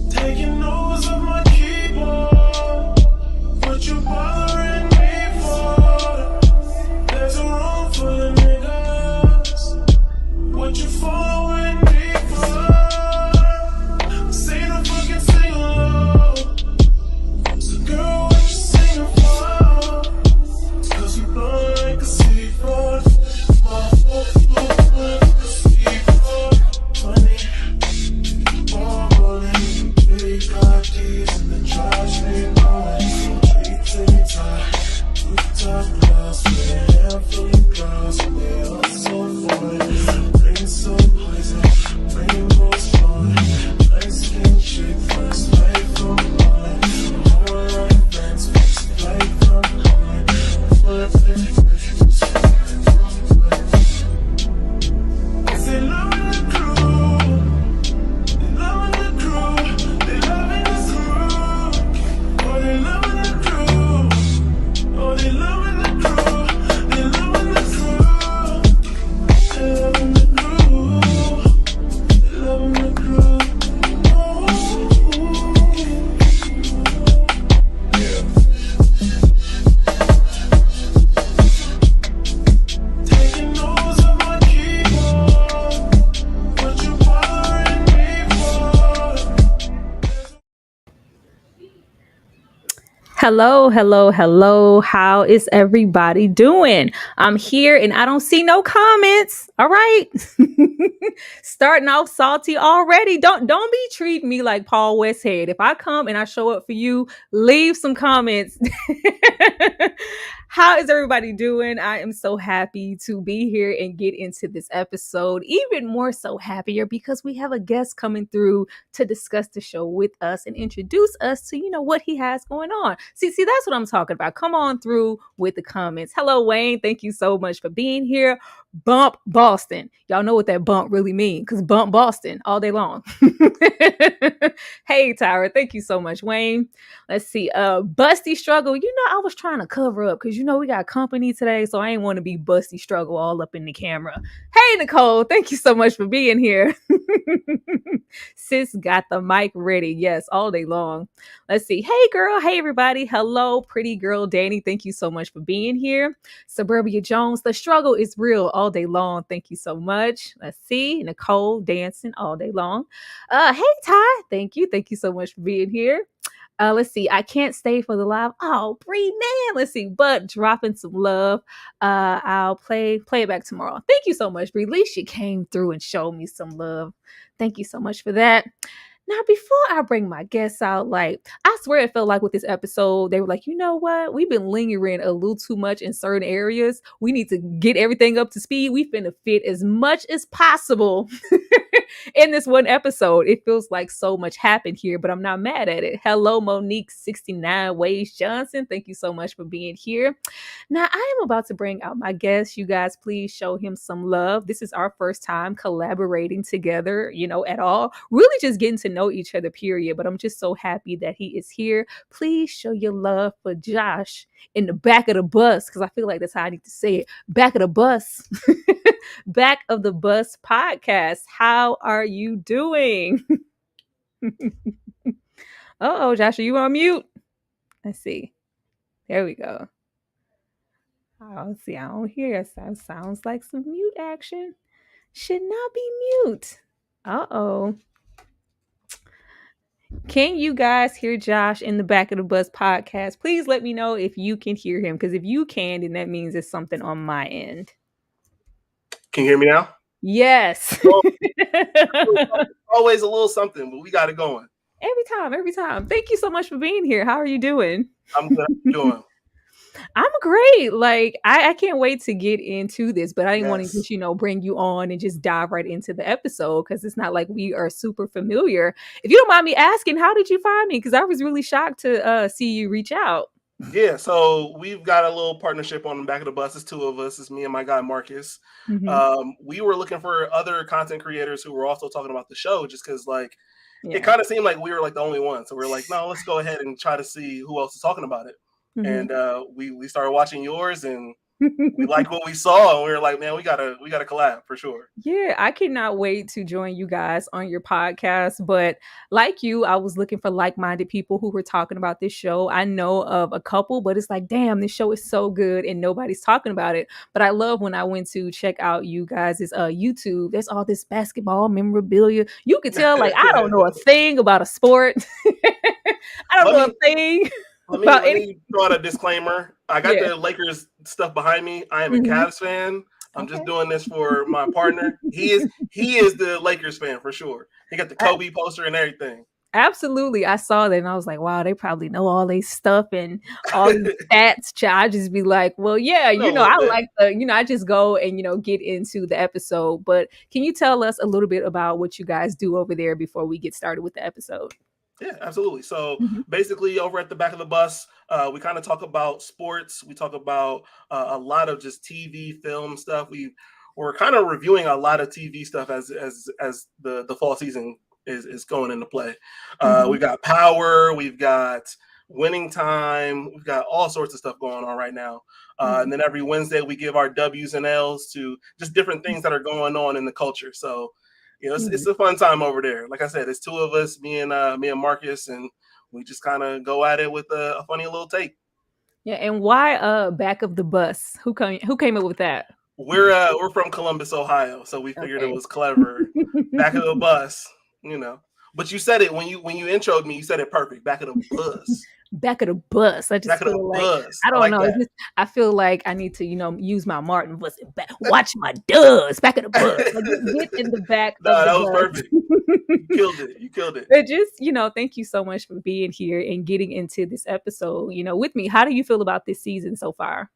Taking notes of my keyboard. What you bothering me for? There's a room full of niggas. What you following me for? Say the fucking sing along. So girl, what you singing for? Cause we blowing like a seaford. My foot like a seaford. Money, ball rolling. Big car keys in the trash, they going. Treats in time. Rooftop glass with a handful of girls. They all so fine. Bring some poison. Rainbows flowing. Nice skin chick, first light from Holland. A whole lot of friends, first light from Holland. They loving the crew. They loving the crew. They loving the crew. Oh, they loving the crew. Oh, they loving the crew. They loving the crew. They loving the crew. They loving the crew. Yeah. Taking notes of my keyboard. What you bothering me for? Hello, hello, hello. How is everybody doing? I'm here and I don't see no comments. All right. Starting off salty already. Don't be treating me like Paul Westhead. If I come and I show up for you, leave some comments. How is everybody doing? I am so happy to be here and get into this episode. Even more so happier because we have a guest coming through to discuss the show with us and introduce us to, what he has going on. See, that's what I'm talking about. Come on through with the comments. Hello, Wayne. Thank you so much for being here. Bump Boston. Y'all know what that bump really means because bump Boston all day long. Hey, Tyra. Thank you so much, Wayne. Let's see. Busty Struggle. I was trying to cover up because we got company today, so I ain't want to be Busty Struggle all up in the camera. Hey, Nicole. Thank you so much for being here. Sis got the mic ready. Yes, all day long. Let's see. Hey, girl. Hey, everybody. Hello, pretty girl Danny. Thank you so much for being here. Suburbia Jones. The struggle is real all day long. Thank you so much. Let's see. Nicole dancing all day long. Hey, Ty. Thank you. Thank you so much for being here. Let's see. I can't stay for the live. Oh, Bree, man. Let's see. But dropping some love. I'll play it back tomorrow. Thank you so much, Bree. At least you came through and showed me some love. Thank you so much for that. Now, before I bring my guests out, I swear it felt like with this episode, they were like, you know what? We've been lingering a little too much in certain areas. We need to get everything up to speed. We finna fit as much as possible in this one episode. It feels like so much happened here, but I'm not mad at it. Hello, Monique69 Ways Johnson. Thank you so much for being here. Now, I am about to bring out my guest. You guys, please show him some love. This is our first time collaborating together, at all. Really just getting to know each other, period. But I'm just so happy that he is here. Please show your love for Josh in the back of the bus, because I feel like that's how I need to say it. Back of the bus. Back of the Bus podcast. How are you doing? Uh-oh, Josh, are you on mute? Let's see. There we go. Oh, see, I don't hear. Sounds like some mute action. Should not be mute. Uh-oh. Can you guys hear Josh in the Back of the Bus podcast? Please let me know if you can hear him, because if you can, then that means it's something on my end. Can you hear me now? Yes. Well, always a little something, but we got it going. Every time. Thank you so much for being here. How are you doing? I'm good. How you doing? I'm great. I can't wait to get into this, but I didn't want to just, bring you on and just dive right into the episode, because it's not like we are super familiar. If you don't mind me asking, how did you find me? Because I was really shocked to see you reach out. Yeah, so we've got a little partnership on the Back of the Bus. It's two of us. It's me and my guy, Marcus. Mm-hmm. We were looking for other content creators who were also talking about the show, just because, it kind of seemed like we were, the only one. So we're like, no, let's go ahead and try to see who else is talking about it. Mm-hmm. And we started watching yours, and we like what we saw, and we were like, man, we gotta collab for sure. Yeah, I cannot wait to join you guys on your podcast. But like you, I was looking for like-minded people who were talking about this show. I know of a couple, but it's like, damn, this show is so good and nobody's talking about it. But I love when I went to check out you guys' YouTube. There's all this basketball memorabilia. You could tell, like, I don't know a thing about a sport. I don't know a thing. Let me throw out a disclaimer. I got the Lakers stuff behind me. I am a Cavs fan. I'm just doing this for my partner. He is the Lakers fan for sure. He got the Kobe poster and everything. Absolutely. I saw that and I was like, wow, they probably know all these stuff and all these stats. I just be like, well, yeah, I like I just go and, get into the episode. But can you tell us a little bit about what you guys do over there before we get started with the episode? Yeah, absolutely. So basically over at the back of the bus, we kind of talk about sports. We talk about a lot of just TV, film stuff. We're kind of reviewing a lot of TV stuff as the fall season is going into play. We've got Power, we've got Winning Time, we've got all sorts of stuff going on right now. And then every Wednesday we give our W's and L's to just different things that are going on in the culture. So it's a fun time over there. Like I said, it's two of us, me and Marcus, and we just kind of go at it with a funny little take. Yeah, and why back of the bus? Who came up with that? We're from Columbus, Ohio, so we figured it was clever. Back of the bus, But you said it when you introed me. You said it perfect. Back of the bus. Back of the bus. I just feel like I don't know. I feel like I need to, use my Martin voice. Watch my does. Back of the bus. Like, get in the back. No, that was perfect. You killed it. But just, thank you so much for being here and getting into this episode, with me. How do you feel about this season so far?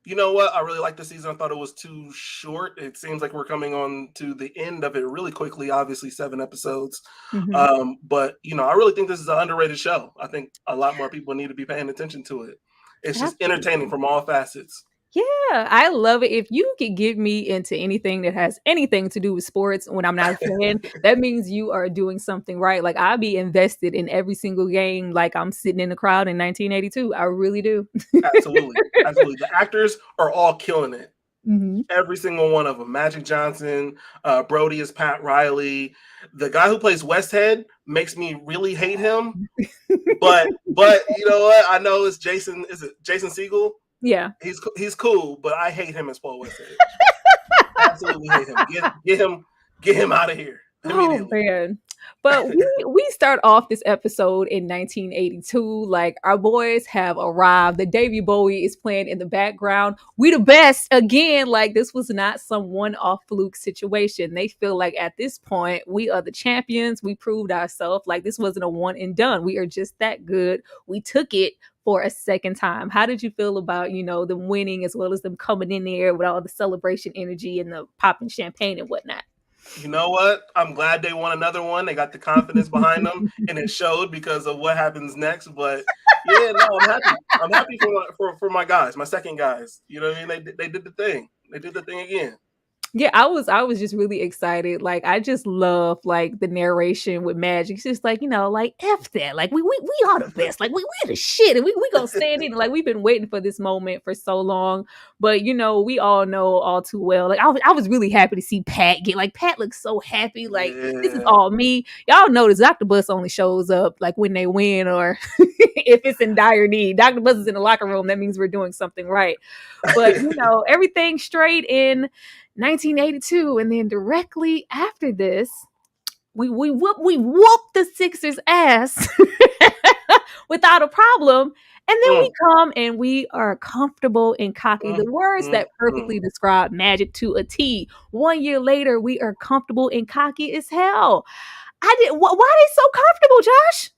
You know what? I really liked the season. I thought it was too short. It seems like we're coming on to the end of it really quickly. Obviously, 7 episodes. But, I really think this is an underrated show. I think a lot more people need to be paying attention to it. It's just entertaining from all facets. Yeah, I love it. If you could get me into anything that has anything to do with sports when I'm not a fan, that means you are doing something right. Like, I'll be invested in every single game like I'm sitting in the crowd in 1982. I really do. Absolutely. The actors are all killing it. Every single one of them. Magic Johnson, Brody is Pat Reilly. The guy who plays Westhead makes me really hate him. But you know what? I know it's Jason. Is it Jason Segel? Yeah, he's cool, but I hate him as Paul Westhead. Absolutely hate him. Get him out of here immediately. Oh man! But we start off this episode in 1982. Like, our boys have arrived. The Davy Bowie is playing in the background. We the best again. Like, this was not some one-off fluke situation. They feel like at this point we are the champions. We proved ourselves. Like, this wasn't a one and done. We are just that good. We took it for a second time. How did you feel about, them winning as well as them coming in there with all the celebration energy and the popping champagne and whatnot? You know what? I'm glad they won another one. They got the confidence behind them, and it showed because of what happens next. But yeah, no, I'm happy. I'm happy for my guys, my second guys. You know what I mean? They did the thing. They did the thing again. Yeah, I was just really excited. Like, I just love like the narration with Magic. It's just like, like F that. Like, we are the best. Like, we're the shit, and we gonna stand in. Like, we've been waiting for this moment for so long. But we all know all too well. Like, I was really happy to see Pat get. Like, Pat looks so happy. Like, This is all me. Y'all notice Dr. Bus only shows up like when they win or if it's in dire need. Dr. Bus is in the locker room. That means we're doing something right. But everything straight in 1982, and then directly after this, we whoop the Sixers' ass without a problem, and then we come and we are comfortable and cocky. The words that perfectly describe Magic to a T. 1 year later, we are comfortable and cocky as hell. Why are they so comfortable, Josh?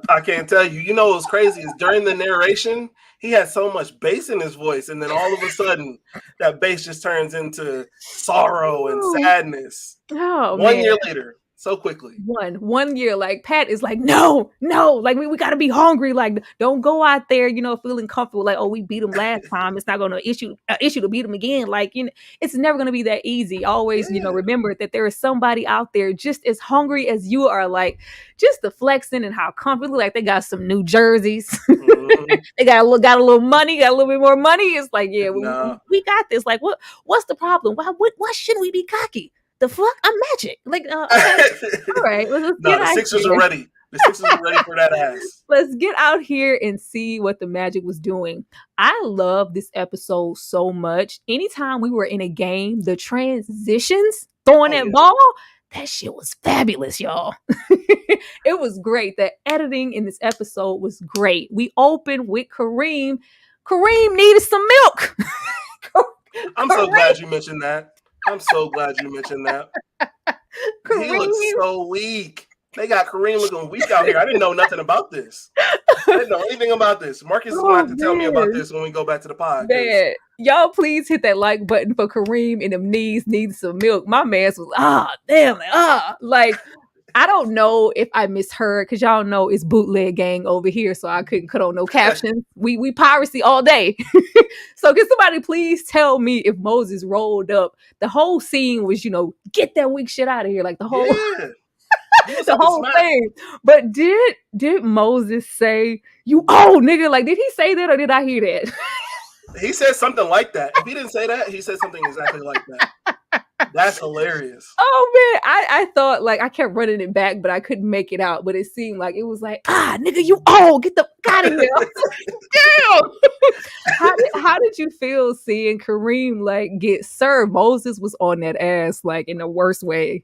I can't tell you. You know what's crazy is during the narration, he had so much bass in his voice, and then all of a sudden, that bass just turns into sorrow and sadness. Oh, 1 year later, so quickly. 1 year. Like Pat is like, no, like we got to be hungry. Like don't go out there, feeling comfortable. Like, oh, we beat them last time. It's not going to issue to beat them again. Like, it's never going to be that easy. Always, remember that there is somebody out there just as hungry as you are. Like just the flexing and how comfortable. Like they got some new jerseys. Mm-hmm. They got a little money, got a little bit more money. It's like, yeah, we got this. Like what's the problem? Why shouldn't we be cocky? The fuck? I'm Magic. Like, okay. All right. Let's get the Sixers are ready. The Sixers are ready for that ass. Let's get out here and see what the Magic was doing. I love this episode so much. Anytime we were in a game, the transitions, throwing that ball, that shit was fabulous, y'all. It was great. The editing in this episode was great. We opened with Kareem. Kareem needed some milk. I'm so glad you mentioned that. I'm so glad you mentioned that. Kareem. He looks so weak. They got Kareem looking weak out here. I didn't know nothing about this. I didn't know anything about this. Marcus is going to have to tell me about this when we go back to the pod. Man, y'all please hit that like button for Kareem and them knees need some milk. My man's was, damn, like, I don't know if I misheard because y'all know it's bootleg gang over here, so I couldn't cut on no captions. We piracy all day. So can somebody please tell me if Moses rolled up? The whole scene was, get that weak shit out of here, like the whole the whole thing. But did Moses say you nigga? Like did he say that or did I hear that? He said something like that. If he didn't say that, he said something exactly like that. That's hilarious. Oh man, I thought like I kept running it back, but I couldn't make it out. But it seemed like it was like, nigga, you get the out of here. Damn. How did you feel seeing Kareem like get served? Moses was on that ass like in the worst way.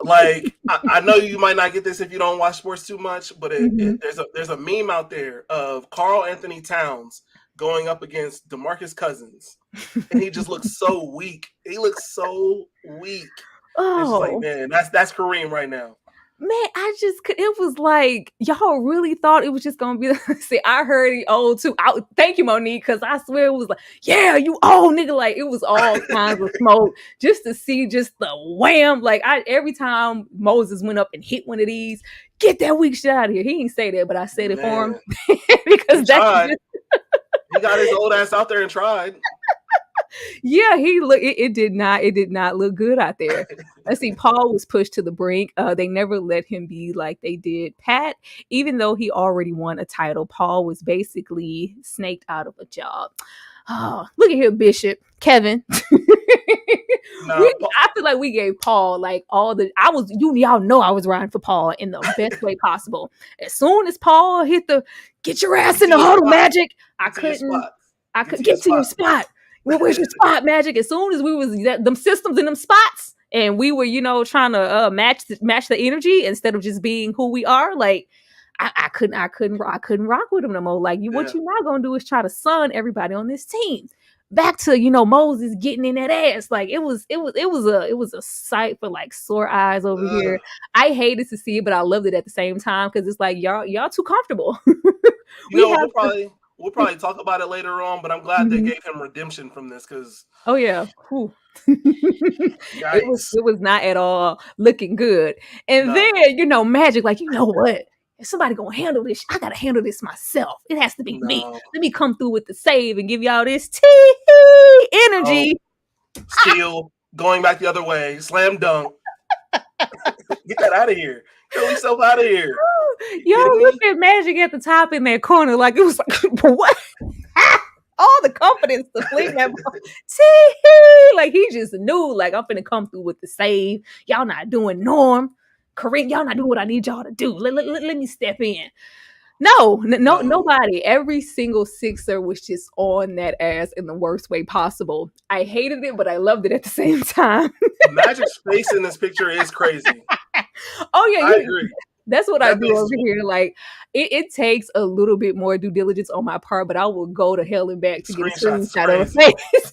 Like I know you might not get this if you don't watch sports too much, but there's a meme out there of Karl Anthony Towns going up against DeMarcus Cousins, and he just looks so weak. He looks so weak. It's like, man, that's Kareem right now. Man, it was like, y'all really thought it was just going to be, see, I heard he old too. Thank you, Monique, because I swear it was like, yeah, you old nigga. Like, it was all kinds of smoke just to see just the wham. Like, every time Moses went up and hit one of these, get that weak shit out of here. He didn't say that, but I said it for him. Because that's he got his old ass out there and tried. Yeah, it did not look good out there. Let's see, Paul was pushed to the brink. They never let him be like they did Pat. Even though he already won a title, Paul was basically snaked out of a job. Oh, look at here, Bishop, Kevin. I feel like we gave Paul like y'all know I was riding for Paul in the best way possible. As soon as Paul hit the get your ass in the huddle, Magic, I couldn't get to your spot. Where's your spot, Magic? As soon as we was them systems in them spots, and we were, trying to match the energy instead of just being who we are, like I couldn't rock with him no more. Like what you're not gonna do is try to sun everybody on this team. Back to Moses getting in that ass. Like it was a sight for like sore eyes over here. I hated to see it, but I loved it at the same time because it's like y'all too comfortable. We'll probably talk about it later on, but I'm glad they gave him redemption from this because it was not at all looking good. And then Magic, like, you know what? If somebody gonna handle this, I gotta handle this myself. It has to be me. Let me come through with the save and give y'all this energy. Steal, going back the other way, slam dunk. Get that out of here. Get yourself out of here. Yo, look at Magic at the top in that corner. Like, it was like, what? All the confidence to fling that ball. Like, he just knew, like, I'm finna come through with the save. Y'all not doing Norm. Kareem, y'all not doing what I need y'all to do. Let me step in. No, nobody. Every single Sixer was just on that ass in the worst way possible. I hated it, but I loved it at the same time. Magic's face in this picture is crazy. Oh, yeah. I agree. That's what I do over here. Like, it takes a little bit more due diligence on my part, but I will go to hell and back to get a screenshot of a face.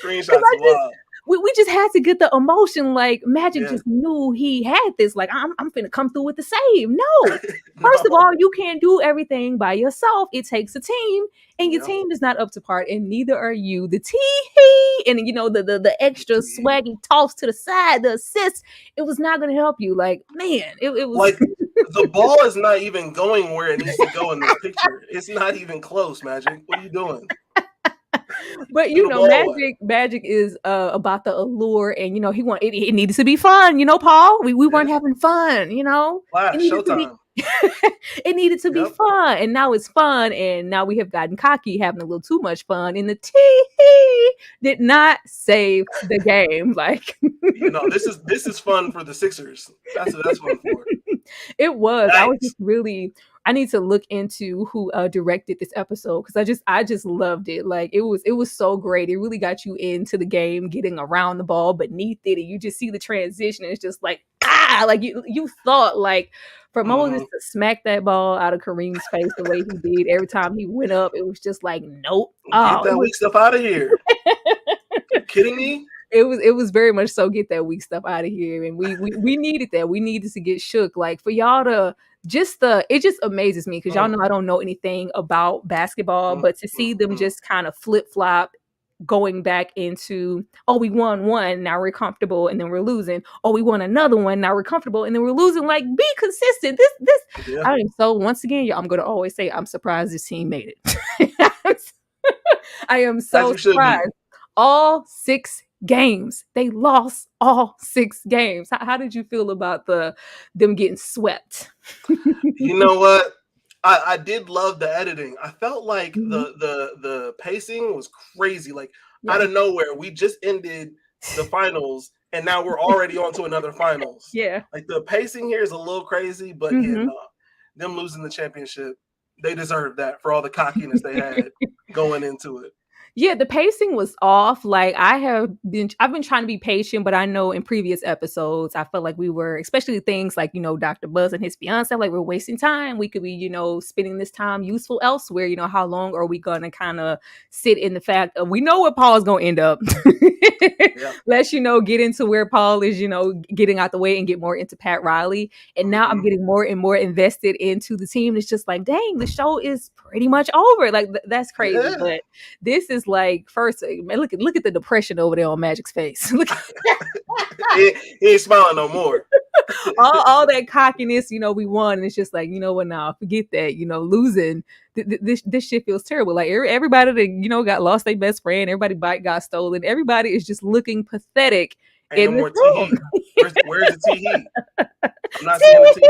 Screenshots, wow. we just had to get the emotion. Like Magic just knew he had this. Like I'm finna come through with the save. No. First of all, you can't do everything by yourself. It takes a team, and your team is not up to par, and neither are you. The tee and the extra swaggy toss to the side, the assist, it was not gonna help you. Like, man, it was like the ball is not even going where it needs to go in this picture. It's not even close, Magic. What are you doing? But Magic is about the allure, and it needed to be fun, Paul. We weren't having fun, Showtime. It needed to be fun, and now it's fun, and now we have gotten cocky, having a little too much fun, and the tee did not save the game. Like, this is fun for the Sixers. That's what that's fun for. It was. Nice. I was just really. I need to look into who directed this episode, because I just loved it. Like, it was so great. It really got you into the game, getting around the ball, beneath it, and you just see the transition. It's just like, like you thought, like, for Moses to smack that ball out of Kareem's face the way he did every time he went up, it was just like, nope. Get that weak stuff out of here. You kidding me? It was very much so, get that weak stuff out of here. And we needed that. We needed to get shook. Like, for y'all to it just amazes me, because y'all know I don't know anything about basketball, but to see them just kind of flip-flop, going back into, we won one, now we're comfortable, and then we're losing. We won another one, now we're comfortable, and then we're losing. Like, be consistent. I am so, once again, I'm going to always say, I'm surprised this team made it. I am so surprised. All 6 games, they lost all 6 games. How did you feel about them getting swept? You know what? I did love the editing. I felt like the pacing was crazy. Like, out of nowhere, we just ended the finals, and now we're already on to another finals. Yeah. Like, the pacing here is a little crazy, but them losing the championship, they deserved that for all the cockiness they had going into it. Yeah, the pacing was off. Like, I've been trying to be patient, but I know in previous episodes, I felt like we were, especially things like, Dr. Buzz and his fiance, like, we're wasting time. We could be, spending this time useful elsewhere. How long are we going to kind of sit in the fact of, we know where Paul's going to end up. Let's, get into where Paul is, getting out the way, and get more into Pat Reilly. And now I'm getting more and more invested into the team. It's just like, dang, the show is pretty much over. Like, that's crazy. Yeah. But this is like, first, man, look at the depression over there on Magic's face. he ain't smiling no more. all that cockiness, we won, and it's just like, what now? Forget that. Losing. This shit feels terrible. Like, everybody that got lost their best friend, everybody bike got stolen. Everybody is just looking pathetic. Ain't no more tee. Where's the tee? I'm not seeing the tee.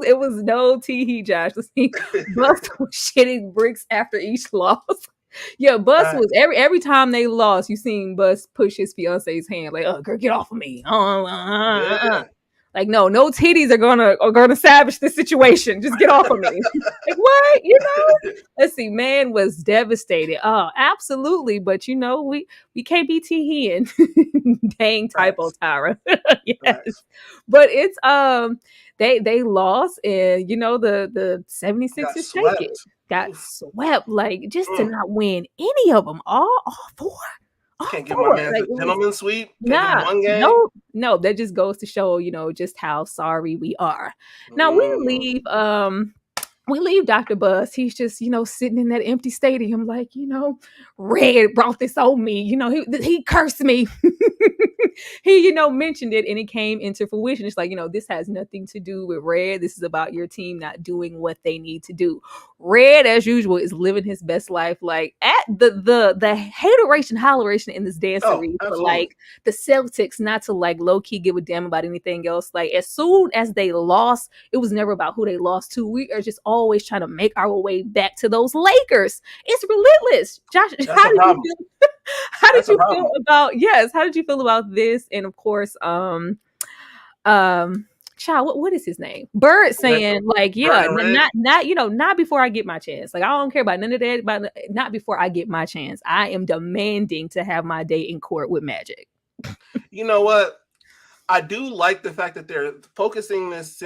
It was no tee, Josh. Bus was shitting bricks after each loss. Yeah, Bus was every time they lost, you seen Bus push his fiance's hand, like, girl, get off of me. Like, no titties are gonna savage this situation. Just get off of me. Like, what? Let's see. Man was devastated. Oh, absolutely. But we can't be teeing. Dang typo, Tyra. Yes. Right. But it's they lost, and the 76ers got swept. Like, just to not win any of them, all 4. Can't give my man a gentleman's sweep. One game. No, that just goes to show, just how sorry we are. Now we leave Dr. Buzz. He's just, sitting in that empty stadium, like, Red brought this on me. He cursed me. He, mentioned it, and it came into fruition. It's like, this has nothing to do with Red. This is about your team not doing what they need to do. Red, as usual, is living his best life. Like, at the hateration, holleration in this dance arena for, like, the Celtics not to, like, low-key give a damn about anything else. Like, as soon as they lost, it was never about who they lost to. We are just always trying to make our way back to those Lakers. It's relentless. Josh, how did you feel about this? And of course, child, what is his name? Bird saying, like, not before I get my chance. Like, I don't care about none of that, but not before I get my chance. I am demanding to have my day in court with Magic. You know what? I do like the fact that they're focusing this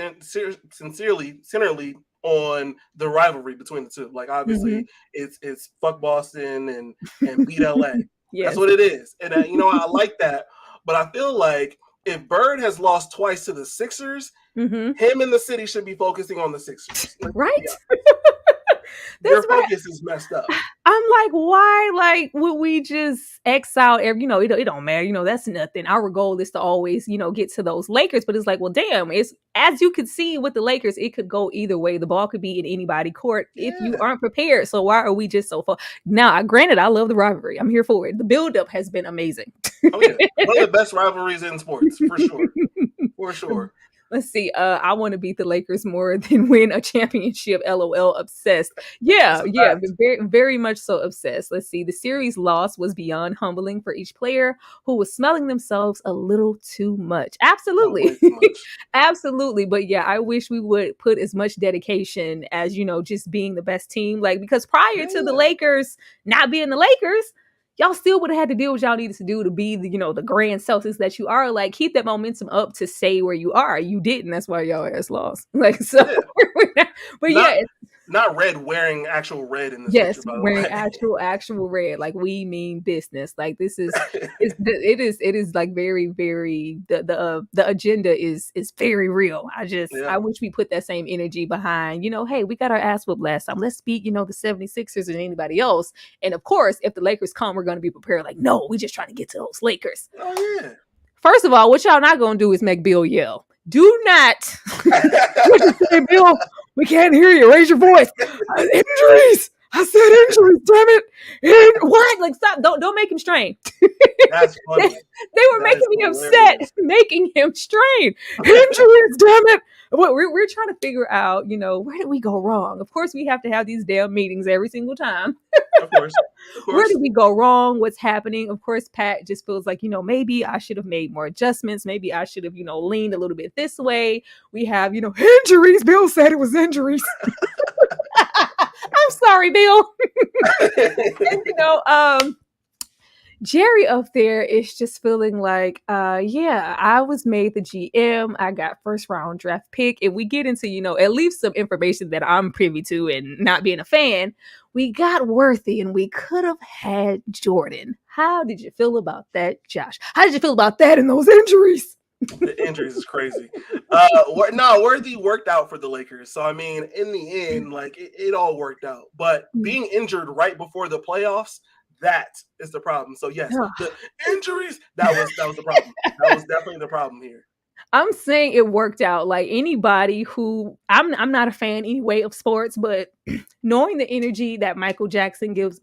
centrally on the rivalry between the two. Like, obviously, it's fuck Boston and beat LA. Yes. That's what it is. And you know, I like that. But I feel like if Bird has lost twice to the Sixers, him and the city should be focusing on the Sixers. Like, right? Yeah. Their focus is messed up. I'm like, why? Like, would we just X out every, it don't matter. That's nothing. Our goal is to always, get to those Lakers. But it's like, well, damn, it's as you could see with the Lakers, it could go either way. The ball could be in anybody's court if you aren't prepared. So why are we just so far? Now, granted, I love the rivalry. I'm here for it. The buildup has been amazing. Oh, yeah. One of the best rivalries in sports, for sure. For sure. Let's see. I want to beat the Lakers more than win a championship. LOL. Obsessed. Yeah. Very, very much so obsessed. Let's see. The series loss was beyond humbling for each player who was smelling themselves a little too much. Absolutely. Absolutely. But yeah, I wish we would put as much dedication as, just being the best team. Like, because prior to the Lakers not being the Lakers, y'all still would have had to deal with y'all needed to do to be the, the grand Celtics that you are. Like, keep that momentum up to stay where you are. You didn't. That's why y'all ass lost. Like, so, but not red wearing actual red in this yes, picture, wearing actual red. Like, we mean business. Like, this is it is like very, very the agenda is very real. I wish we put that same energy behind, hey, we got our ass whooped last time. Let's beat, the 76ers and anybody else. And of course, if the Lakers come, we're gonna be prepared. Like, no, we just trying to get to those Lakers. Oh yeah. First of all, what y'all not gonna do is make Bill yell. Do not. What you say, Bill? We can't hear you. Raise your voice. Injuries. I said injuries. Damn it. What? Like, stop. Don't make him strain. That's funny. They were making me upset, making him strain. Injuries. Damn it. We're trying to figure out, where did we go wrong? Of course, we have to have these damn meetings every single time. Of course. Where did we go wrong? What's happening? Of course, Pat just feels like, maybe I should have made more adjustments. Maybe I should have, leaned a little bit this way. We have, injuries. Bill said it was injuries. I'm sorry, Bill. And, Jerry up there is just feeling like, I was made the GM. I got first round draft pick. And we get into, at least some information that I'm privy to and not being a fan. We got Worthy and we could have had Jordan. How did you feel about that, Josh? How did you feel about that and those injuries? The injuries is crazy. Worthy worked out for the Lakers. So, I mean, in the end, like, it all worked out. But being injured right before the playoffs, that is the problem. So, yes, the injuries, that was the problem. That was definitely the problem here. I'm saying it worked out. Like, anybody who I'm not a fan anyway of sports, but knowing the energy that Michael Jordan gives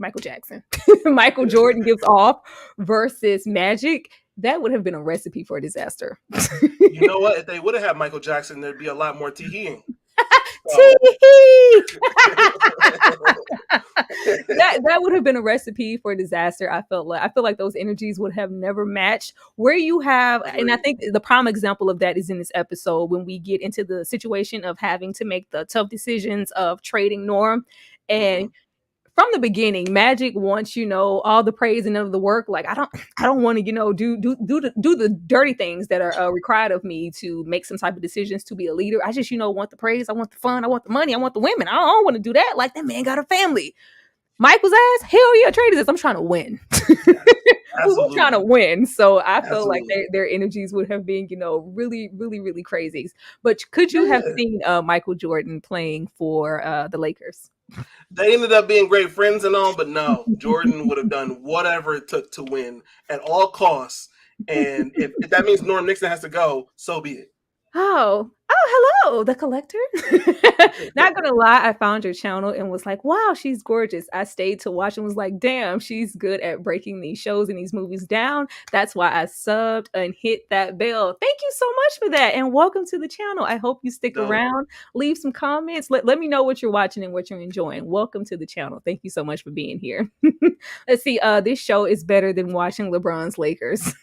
off versus Magic, that would have been a recipe for disaster. You know what? If they would have had Michael Jackson, there'd be a lot more teeing. That would have been a recipe for disaster. I feel like those energies would have never matched. Where you have, and I think the prime example of that is in this episode when we get into the situation of having to make the tough decisions of trading Norm. And from the beginning, Magic wants, all the praise and none of the work. Like, I don't want to, do the dirty things that are required of me to make some type of decisions to be a leader. I just, want the praise. I want the fun. I want the money. I want the women. I don't want to do that. Like, that man got a family. Michael's ass, hell yeah, traded this. I'm trying to win. We're trying to win. So I feel like their energies would have been, really, really, really crazy. But could you have seen Michael Jordan playing for the Lakers? They ended up being great friends and all, but no, Jordan would have done whatever it took to win at all costs. And if that means Norm Nixon has to go, so be it. Oh, hello, the collector. Not gonna lie, I found your channel and was like, wow, she's gorgeous. I stayed to watch and was like, damn, she's good at breaking these shows and these movies down. That's why I subbed and hit that bell. Thank you so much for that. And welcome to the channel. I hope you stick around, leave some comments. Let me know what you're watching and what you're enjoying. Welcome to the channel. Thank you so much for being here. Let's see. This show is better than watching LeBron's Lakers.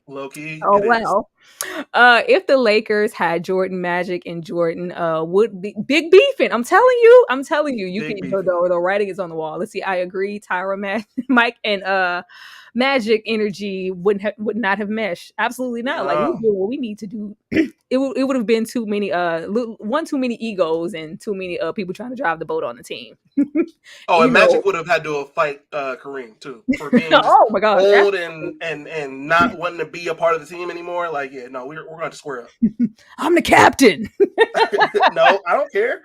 Low-key. Oh, wow. If the Lakers had Jordan, Magic, and Jordan, would be big beefing. I'm telling you, you can, the writing is on the wall. Let's see. I agree. Tyra, Mike, and magic energy would not have meshed. Absolutely not. No. Like, we do what we need to do. It would have been too many too many egos and too many people trying to drive the boat on the team. And Magic would have had to fight Kareem too for being oh my gosh, old and not wanting to be a part of the team anymore. Like, yeah, no, we're going to square up. I'm the captain. No, I don't care.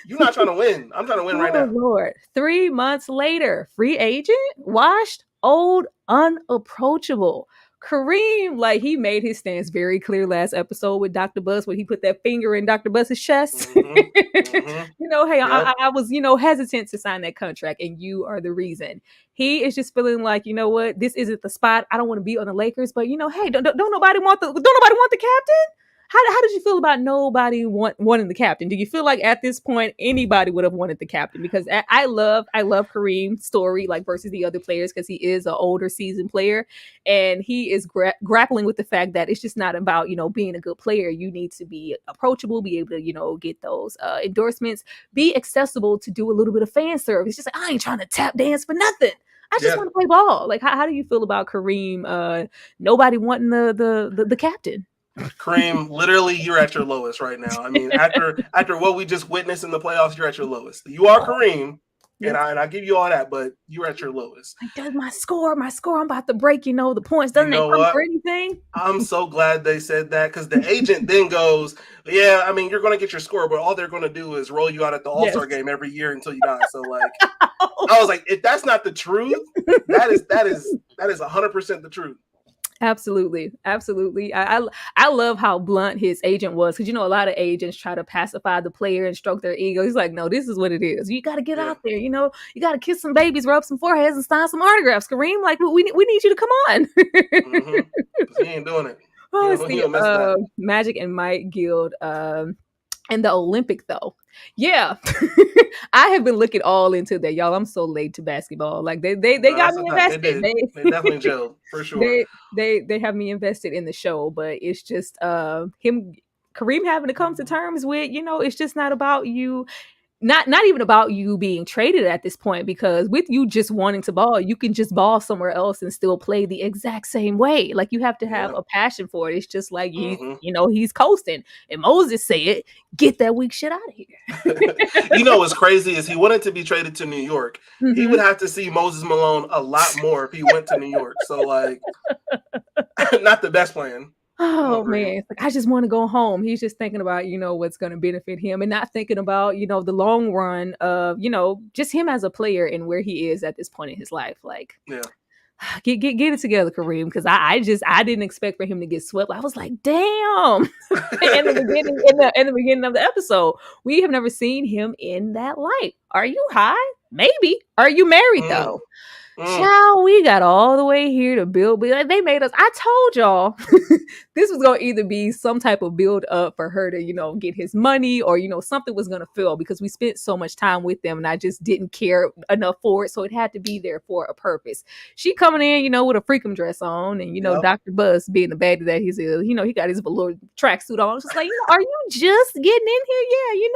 You're not trying to win. I'm trying to win right now. Lord. 3 months later, free agent, washed, old, unapproachable. Kareem, like, he made his stance very clear last episode with Dr. Buzz when he put that finger in Dr. Buzz's chest. Hey, yep. I was, hesitant to sign that contract, and you are the reason. He is just feeling like, you know what, this isn't the spot. I don't want to be on the Lakers, but hey, don't nobody want the captain? How did you feel about nobody wanting the captain? Do you feel like at this point anybody would have wanted the captain? Because I love Kareem's story, like, versus the other players, because he is an older seasoned player, and he is grappling with the fact that it's just not about being a good player. You need to be approachable, be able to get those endorsements, be accessible to do a little bit of fan service. It's just like, I ain't trying to tap dance for nothing. I just want to play ball. Like, how do you feel about Kareem? Nobody wanting the captain. Kareem, literally, you're at your lowest right now. I mean, after what we just witnessed in the playoffs, you're at your lowest. You are Kareem, and I give you all that, but you're at your lowest. Like, does my score, I'm about to break, the points. Doesn't it come for anything? I'm so glad they said that, because the agent then goes, yeah, I mean, you're going to get your score, but all they're going to do is roll you out at the All-Star game every year until you die. So, like, I was like, if that's not the truth, that is 100% the truth. Absolutely. I love how blunt his agent was, because a lot of agents try to pacify the player and stroke their ego. He's like, no, this is what it is. You got to get out there. You got to kiss some babies, rub some foreheads, and sign some autographs. Kareem, like, we need you to come on. He ain't doing it. Magic and Mike Guild. And the Olympic, though. Yeah. I have been looking all into that, y'all. I'm so late to basketball. Like, they got me invested. They definitely gelled, for sure. They have me invested in the show, but it's just Kareem having to come to terms with, it's just not about you. Not even about you being traded at this point, because with you just wanting to ball, you can just ball somewhere else and still play the exact same way. Like, you have to have a passion for it. It's just like he's coasting. And Moses said, get that weak shit out of here. What's crazy is he wanted to be traded to New York. He would have to see Moses Malone a lot more if he went to New York. So, like, not the best plan. Oh man, it's like, I just want to go home. He's just thinking about, what's going to benefit him, and not thinking about, the long run of, just him as a player and where he is at this point in his life. Like, get it together, Kareem, because I didn't expect for him to get swept. I was like, damn. in the beginning of the episode, we have never seen him in that light. Are you high? Maybe. Are you married though? Child, we got all the way here to build. They made us. I told y'all this was going to either be some type of build up for her to, get his money, or, something was going to fail, because we spent so much time with them and I just didn't care enough for it. So it had to be there for a purpose. She coming in, with a freakum dress on, and, Dr. Buzz being the baddie that he's, he got his velour tracksuit on. It's just like, are you just getting in here? Yeah,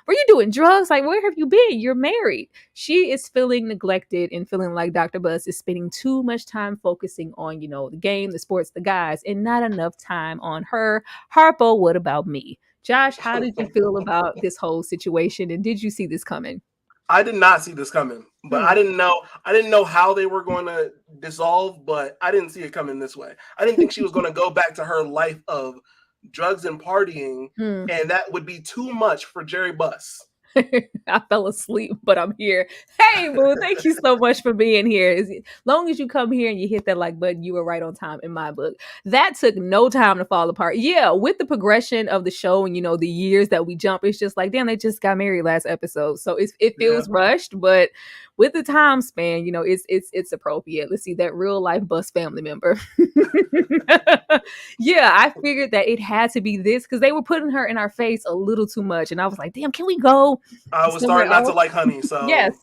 were you doing drugs? Like, where have you been? You're married. She is feeling neglected and feeling like Dr. Buzz is spending too much time focusing on, the game, the sports, the guys, and not enough time on her. Harpo, what about me? Josh, how did you feel about this whole situation, and did you see this coming? I did not see this coming, but I didn't know how they were going to dissolve, but I didn't see it coming this way. I didn't think she was going to go back to her life of drugs and partying, and that would be too much for Jerry Buss. I fell asleep, but I'm here. Hey, boo, thank you so much for being here. As long as you come here and you hit that like button, you were right on time in my book. That took no time to fall apart. Yeah, with the progression of the show and, the years that we jump, it's just like, damn, they just got married last episode. So it feels rushed, but with the time span, it's appropriate. Let's see, that real life Bus family member. Yeah, I figured that it had to be this, because they were putting her in our face a little too much. And I was like, damn, can we go? I was starting not to like Honey, so yes.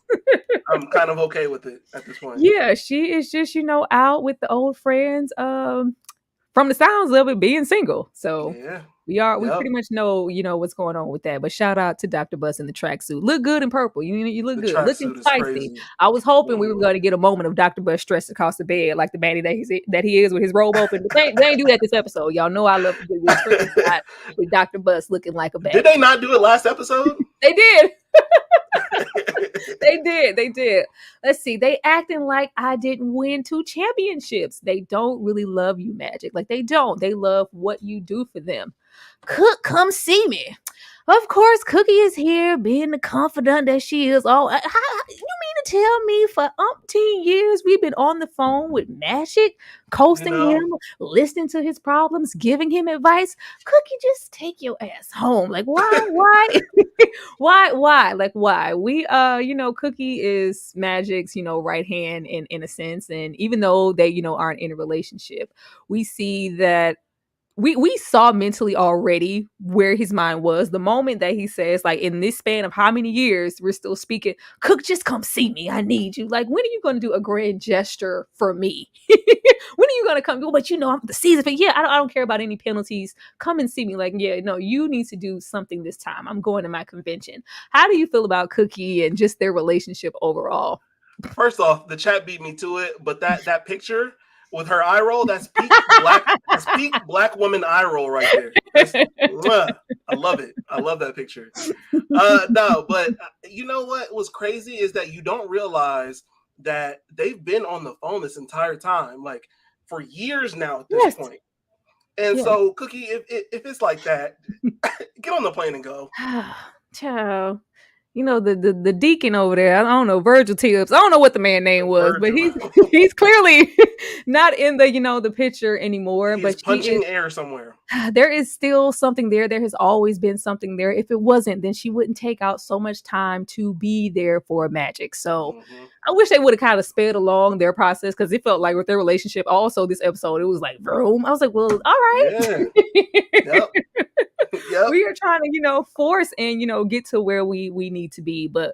I'm kind of okay with it at this point. Yeah, she is just, out with the old friends, from the sounds of it, being single. So We pretty much know, what's going on with that. But shout out to Dr. Bus in the tracksuit. Look good in purple. You look good. Looking spicy. I was hoping we were going to get a moment of Dr. Bus stressed across the bed like the baddie that he is with his robe open. But they ain't do that this episode. Y'all know I love to do this with Dr. Bus looking like a baddie. Did they not do it last episode? They did. They did. Let's see. They acting like I didn't win 2 championships. They don't really love you, Magic. Like they don't. They love what you do for them. Cook, come see me. Of course, Cookie is here, being the confidant that she is. Oh, you mean to tell me for umpteen years we've been on the phone with Magic, coasting him, listening to his problems, giving him advice? Cookie, just take your ass home. Like, why? Why? Like, why? We, Cookie is Magic's, right hand in a sense. And even though they, aren't in a relationship, we see that we saw mentally already where his mind was the moment that he says, like, in this span of how many years we're still speaking, Cook, just come see me. I need you. Like, when are you going to do a grand gesture for me? When are you going to come? But I'm the season. But yeah, I don't care about any penalties. Come and see me. Like, yeah, no, you need to do something this time. I'm going to my convention. How do you feel about Cookie and just their relationship overall? First off, the chat beat me to it, but that picture with her eye roll, that's peak black woman eye roll right there. I love it. I love that picture. No, but you know what was crazy is that you don't realize that they've been on the phone this entire time, like for years now at this point. And so, Cookie, if it's like that, get on the plane and go. Ciao. The deacon over there, I don't know, Virgil Tibbs. I don't know what the man's name was, but he's clearly not in the picture anymore. He's punching air somewhere. There is still something there. There has always been something there. If it wasn't, then she wouldn't take out so much time to be there for Magic. So I wish they would have kind of sped along their process, because it felt like with their relationship, also this episode, it was like, vroom. I was like, well, all right. Yeah. Yep. We are trying to, force and, get to where we need to be. But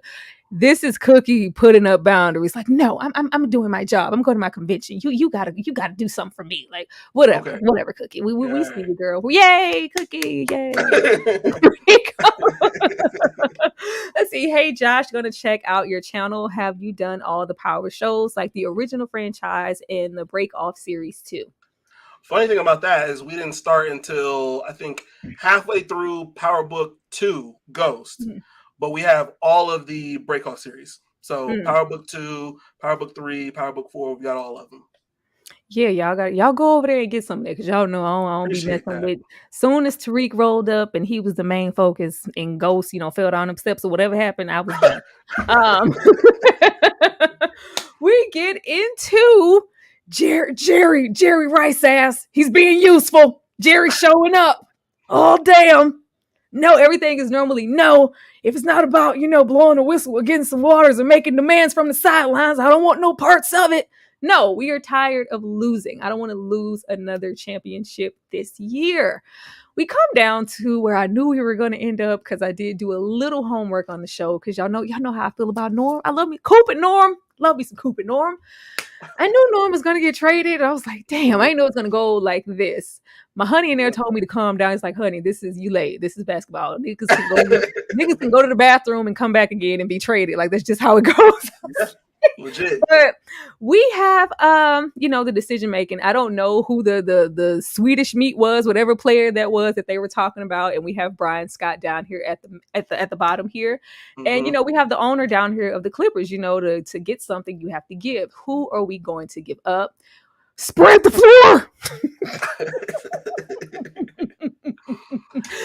this is Cookie putting up boundaries. Like, no, I'm doing my job. I'm going to my convention. You gotta do something for me. Like, whatever, Cookie. We see you, girl. Yay, Cookie. Yay. Let's see. Hey, Josh, going to check out your channel. Have you done all the Power shows, like the original franchise and the Break Off series too? Funny thing about that is we didn't start until I think halfway through Power Book 2, Ghost, but we have all of the Breakoff series. So Power Book 2, Power Book 3, Power Book 4, we got all of them. Yeah, y'all go over there and get something there, because y'all know I don't be messing with. Soon as Tariq rolled up and he was the main focus, and Ghost, fell down them steps or whatever happened, I was done. We get into Jerry Rice ass. He's being useful. Jerry showing up. Oh, damn. No, everything is normally no. If it's not about, blowing a whistle or getting some waters or making demands from the sidelines, I don't want no parts of it. No, we are tired of losing. I don't want to lose another championship this year. We come down to where I knew we were going to end up, because I did do a little homework on the show, because y'all know how I feel about Norm. I love me Coop and Norm. Love me some Coop and Norm. I knew Norm was going to get traded. I was like, damn, I didn't know it's going to go like this. My honey in there told me to calm down. It's like, honey, this is you late. This is basketball. Niggas can go to the bathroom and come back again and be traded. Like, that's just how it goes. Legit. But we have the decision making. I don't know who the Swedish meat was, whatever player that was that they were talking about, and we have Brian Scott down here at the bottom here. And we have the owner down here of the Clippers. To get something you have to give. Who are we going to give up? Spread the floor.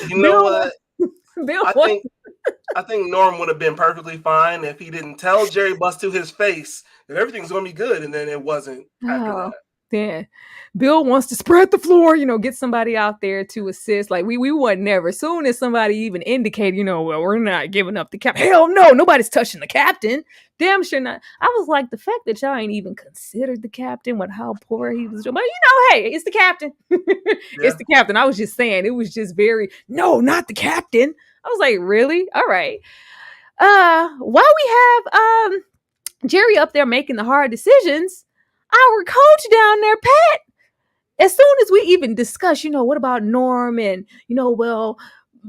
You know what? I think Norm would have been perfectly fine if he didn't tell Jerry Buss to his face that everything's going to be good, and then it wasn't after that. Yeah. Bill wants to spread the floor, get somebody out there to assist. Like, we would never. As soon as somebody even indicated, well, we're not giving up the captain. Hell no, nobody's touching the captain. Damn sure not. I was like, the fact that y'all ain't even considered the captain with how poor he was doing. But, hey, it's the captain. It's the captain. I was just saying, it was just no, not the captain. I was like, really? All right. While we have Jerry up there making the hard decisions, our coach down there, Pat, as soon as we even discuss, what about Norm and, well,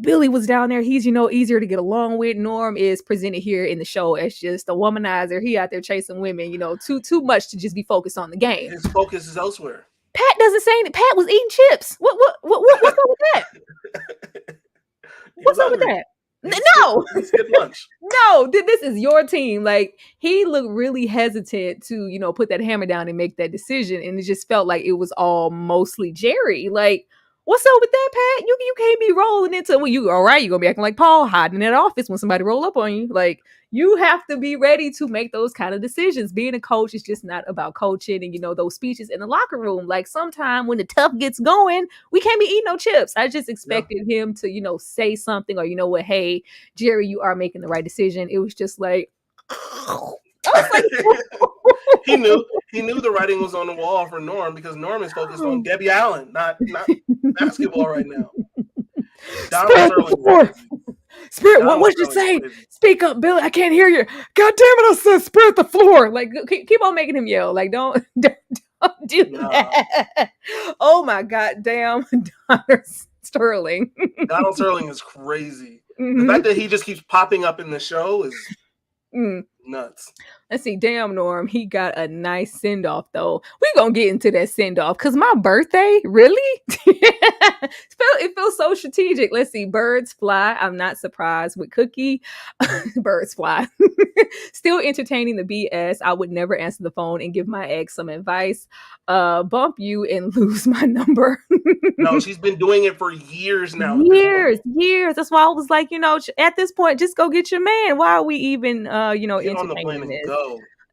Billy was down there. He's, easier to get along with. Norm is presented here in the show as just a womanizer. He out there chasing women, too much to just be focused on the game. His focus is elsewhere. Pat doesn't say anything. Pat was eating chips. What's up with that? What's up with that? No, skip lunch. No, this is your team. Like, he looked really hesitant to, put that hammer down and make that decision. And it just felt like it was all mostly Jerry. Like, what's up with that, Pat? You can't be rolling into, you all right, you're gonna be acting like Paul, hiding in that office when somebody roll up on you. Like, you have to be ready to make those kind of decisions. Being a coach is just not about coaching and, those speeches in the locker room. Like, sometime when the tough gets going, we can't be eating no chips. I just expected him to, say something, or, what, hey, Jerry, you are making the right decision. It was just like, he knew the writing was on the wall for Norm, because Norm is focused on Debbie Allen, not basketball right now. Spirit, what you say? Speak up, Billy. I can't hear you. God damn it! I said spread the floor. Like, keep on making him yell. Like, don't do that. Oh my God, damn, Donald Sterling. Donald Sterling is crazy. The fact that he just keeps popping up in the show is nuts. Let's see. Damn, Norm. He got a nice send-off, though. We're going to get into that send-off, because my birthday, really? It feels so strategic. Let's see. Birds fly. I'm not surprised with Cookie. Birds fly. Still entertaining the BS. I would never answer the phone and give my ex some advice. Bump you and lose my number. No, she's been doing it for years now. Years. That's why I was like, at this point, just go get your man. Why are we even, entertaining this?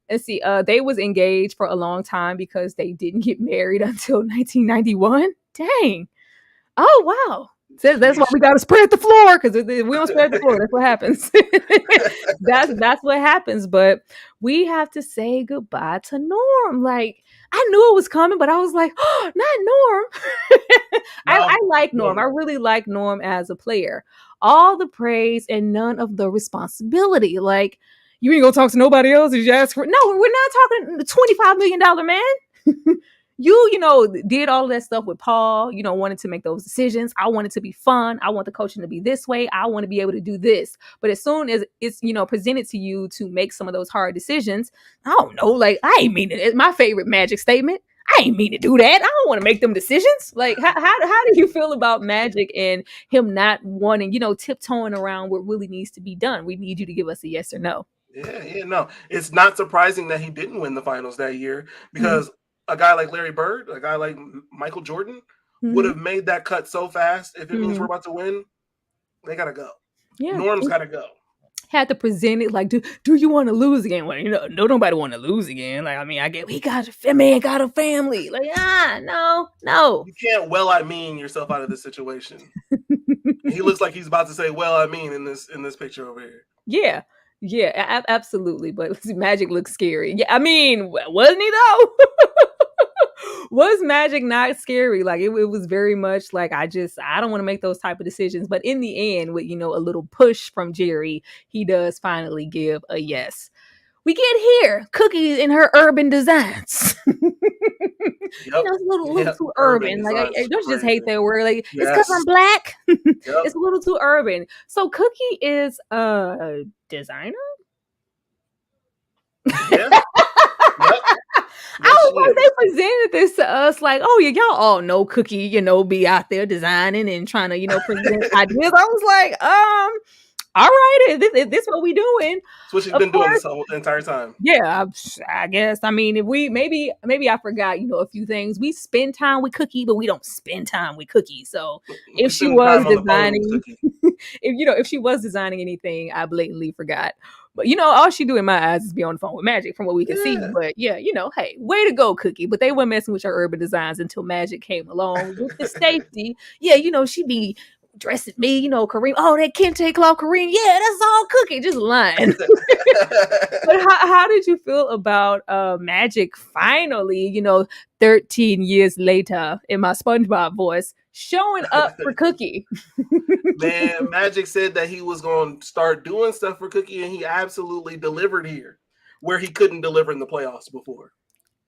Let's see. They was engaged for a long time because they didn't get married until 1991. Dang. Oh, wow. That's why we got to spread the floor, because if we don't spread the floor, that's what happens. that's what happens. But we have to say goodbye to Norm. Like, I knew it was coming, but I was like, oh, not Norm. I like Norm. I really like Norm as a player. All the praise and none of the responsibility. Like, you ain't gonna talk to nobody else? Did you ask for? No, we're not talking the $25 million man. You did all of that stuff with Paul, wanted to make those decisions. I want it to be fun. I want the coaching to be this way. I want to be able to do this. But as soon as it's, presented to you to make some of those hard decisions, I don't know, like, I ain't mean it. It's my favorite Magic statement. I ain't mean to do that. I don't want to make them decisions. Like, how do you feel about Magic and him not wanting, tiptoeing around what really needs to be done? We need you to give us a yes or no. Yeah, no. It's not surprising that he didn't win the finals that year, because a guy like Larry Bird, a guy like Michael Jordan would have made that cut so fast. If it means we're about to win, they got to go. Yeah. Norm's got to go. Had to present it like, do you want to lose again? Well, no, nobody want to lose again. Like, I mean, I get, got a family. Like, no. You can't yourself out of this situation. He looks like he's about to say, in this picture over here. Yeah. Yeah, absolutely. But Magic looks scary. Yeah, I mean, wasn't he though? Was Magic not scary? Like, it was very much like, I don't want to make those type of decisions. But in the end, with, a little push from Jerry, he does finally give a yes. We get here, Cookie in her urban designs. It's a little too urban. Like, I don't just hate that word. Like, it's because I'm black. It's a little too urban. So Cookie is a designer. Yeah. They presented this to us like, oh yeah, y'all all know Cookie, be out there designing and trying to, present ideas. I was like, all right, this what we doing. That's what she's been doing this whole entire time. Yeah, I guess. I mean, if we maybe I forgot, a few things. We spend time with Cookie, but we don't spend time with Cookie. So if she was designing, if she was designing anything, I blatantly forgot. But all she do in my eyes is be on the phone with Magic, from what we can see. But yeah, hey, way to go, Cookie. But they weren't messing with her urban designs until Magic came along with the safety. Yeah, she be dressing me, Kareem. Oh, that kente cloth Kareem. Yeah, that's all Cookie. Just lying. But how did you feel about Magic finally, 13 years later, in my SpongeBob voice, showing up for Cookie? Man, Magic said that he was going to start doing stuff for Cookie, and he absolutely delivered here, where he couldn't deliver in the playoffs before.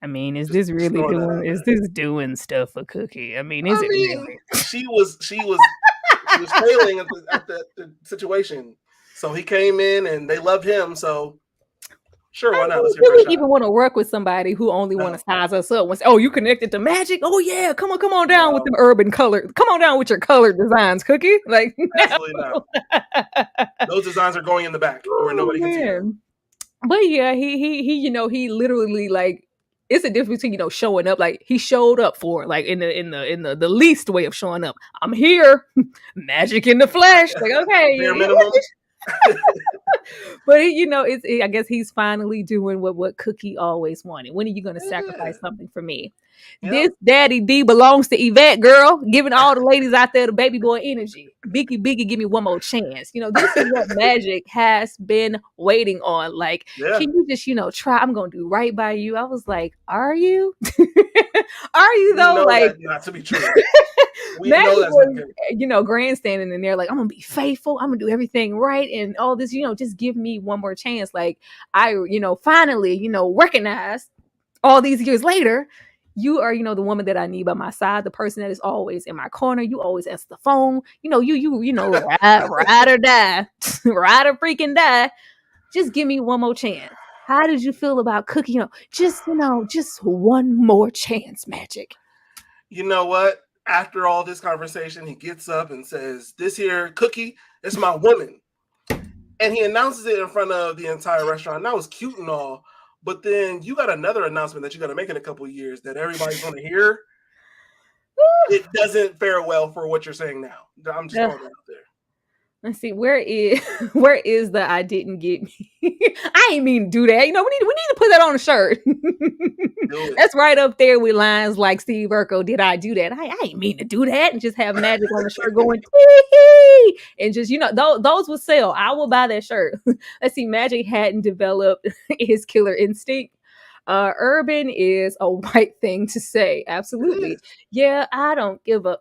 I mean, is Just this really throwing that doing? out Is there. this doing stuff for Cookie? I mean, is it really? She was failing at the situation. So he came in and they loved him. So sure, why not? Let's give Do her a we shot. even want to work with somebody who only want to size us up? Once, oh, you connected to Magic? Oh yeah, come on down with them urban color. Come on down with your colored designs, Cookie. Like absolutely not. Those designs are going in the back where nobody can see them. But yeah, he literally like it's a difference between showing up. Like he showed up for it, like in the least way of showing up. I'm here, Magic in the flesh. Like okay, bare minimum. But I guess he's finally doing what Cookie always wanted. When are you going to sacrifice something for me? Yep. This Daddy D belongs to Yvette, girl. Giving all the ladies out there the baby boy energy. Biggie, give me one more chance. This is what Magic has been waiting on. Like, can you just try? I'm going to do right by you. I was like, are you? Are you though? Like, that not to be true. We know that's was, grandstanding in there, like, I'm gonna be faithful, I'm gonna do everything right, and all this, just give me one more chance. Like, I, finally, recognize all these years later, you are, the woman that I need by my side, the person that is always in my corner. You always answer the phone. Ride or die, ride or freaking die. Just give me one more chance. How did you feel about Cookie? Just one more chance, Magic. You know what? After all this conversation, he gets up and says, this here Cookie, it's my woman. And he announces it in front of the entire restaurant. And that was cute and all. But then you got another announcement that you got to make in a couple of years that everybody's going to hear. It doesn't fare well for what you're saying now. I'm just throwing that out there. Let's see, where is the I didn't get me? I ain't mean to do that. We need to put that on a shirt. That's right up there with lines like Steve Urkel, did I do that? I ain't mean to do that. And just have Magic on the shirt going, tee-hee! And just, those will sell. I will buy that shirt. Let's see, Magic hadn't developed his killer instinct. Urban is a white thing to say. Absolutely. Yeah, I don't give a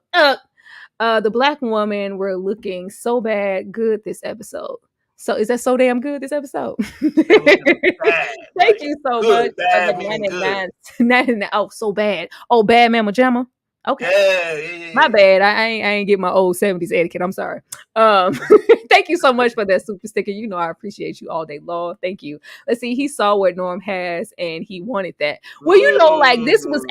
the black woman were looking so bad good this episode. So is that so damn good this episode? Thank you so much. Bad, meaning good. Oh, so bad. Oh, bad Mama Jamma. Okay. Yeah. My bad. I ain't get my old 70s etiquette. I'm sorry. Thank you so much for that super sticker. I appreciate you all day long. Thank you. Let's see. He saw what Norm has and he wanted that. Well, like this was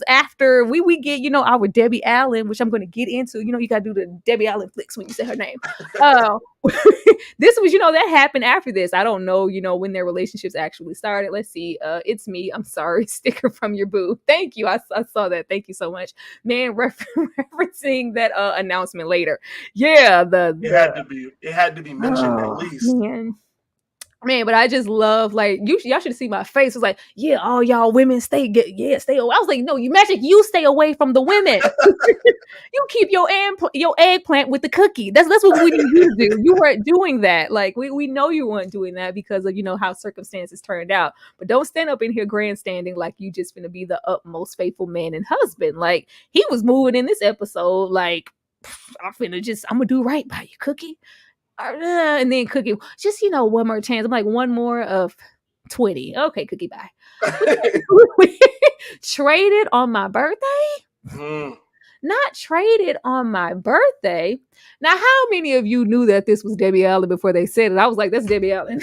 after we get, our Debbie Allen, which I'm going to get into. You got to do the Debbie Allen flicks when you say her name. This was, that happened after this. I don't know, when their relationships actually started. Let's see. It's me. I'm sorry. Sticker from your boo. Thank you. I saw that. Thank you so much, man. Referencing that announcement later. Yeah, it had to be mentioned at least. Man, but I just love, like, y'all should see my face. It was like, yeah, all y'all women stay away. I was like, no, you Magic, you stay away from the women. You keep your eggplant with the cookie. That's what we need you to do. You weren't doing that. Like, we know you weren't doing that because of, how circumstances turned out. But don't stand up in here grandstanding like you just gonna be the utmost faithful man and husband. Like, he was moving in this episode like, I'm gonna do right by you, Cookie. And then Cookie, just one more chance. I'm like, one more of 20. Okay, Cookie, bye. Traded on my birthday? Not traded on my birthday. Now, how many of you knew that this was Debbie Allen before they said it? I was like, that's Debbie Allen.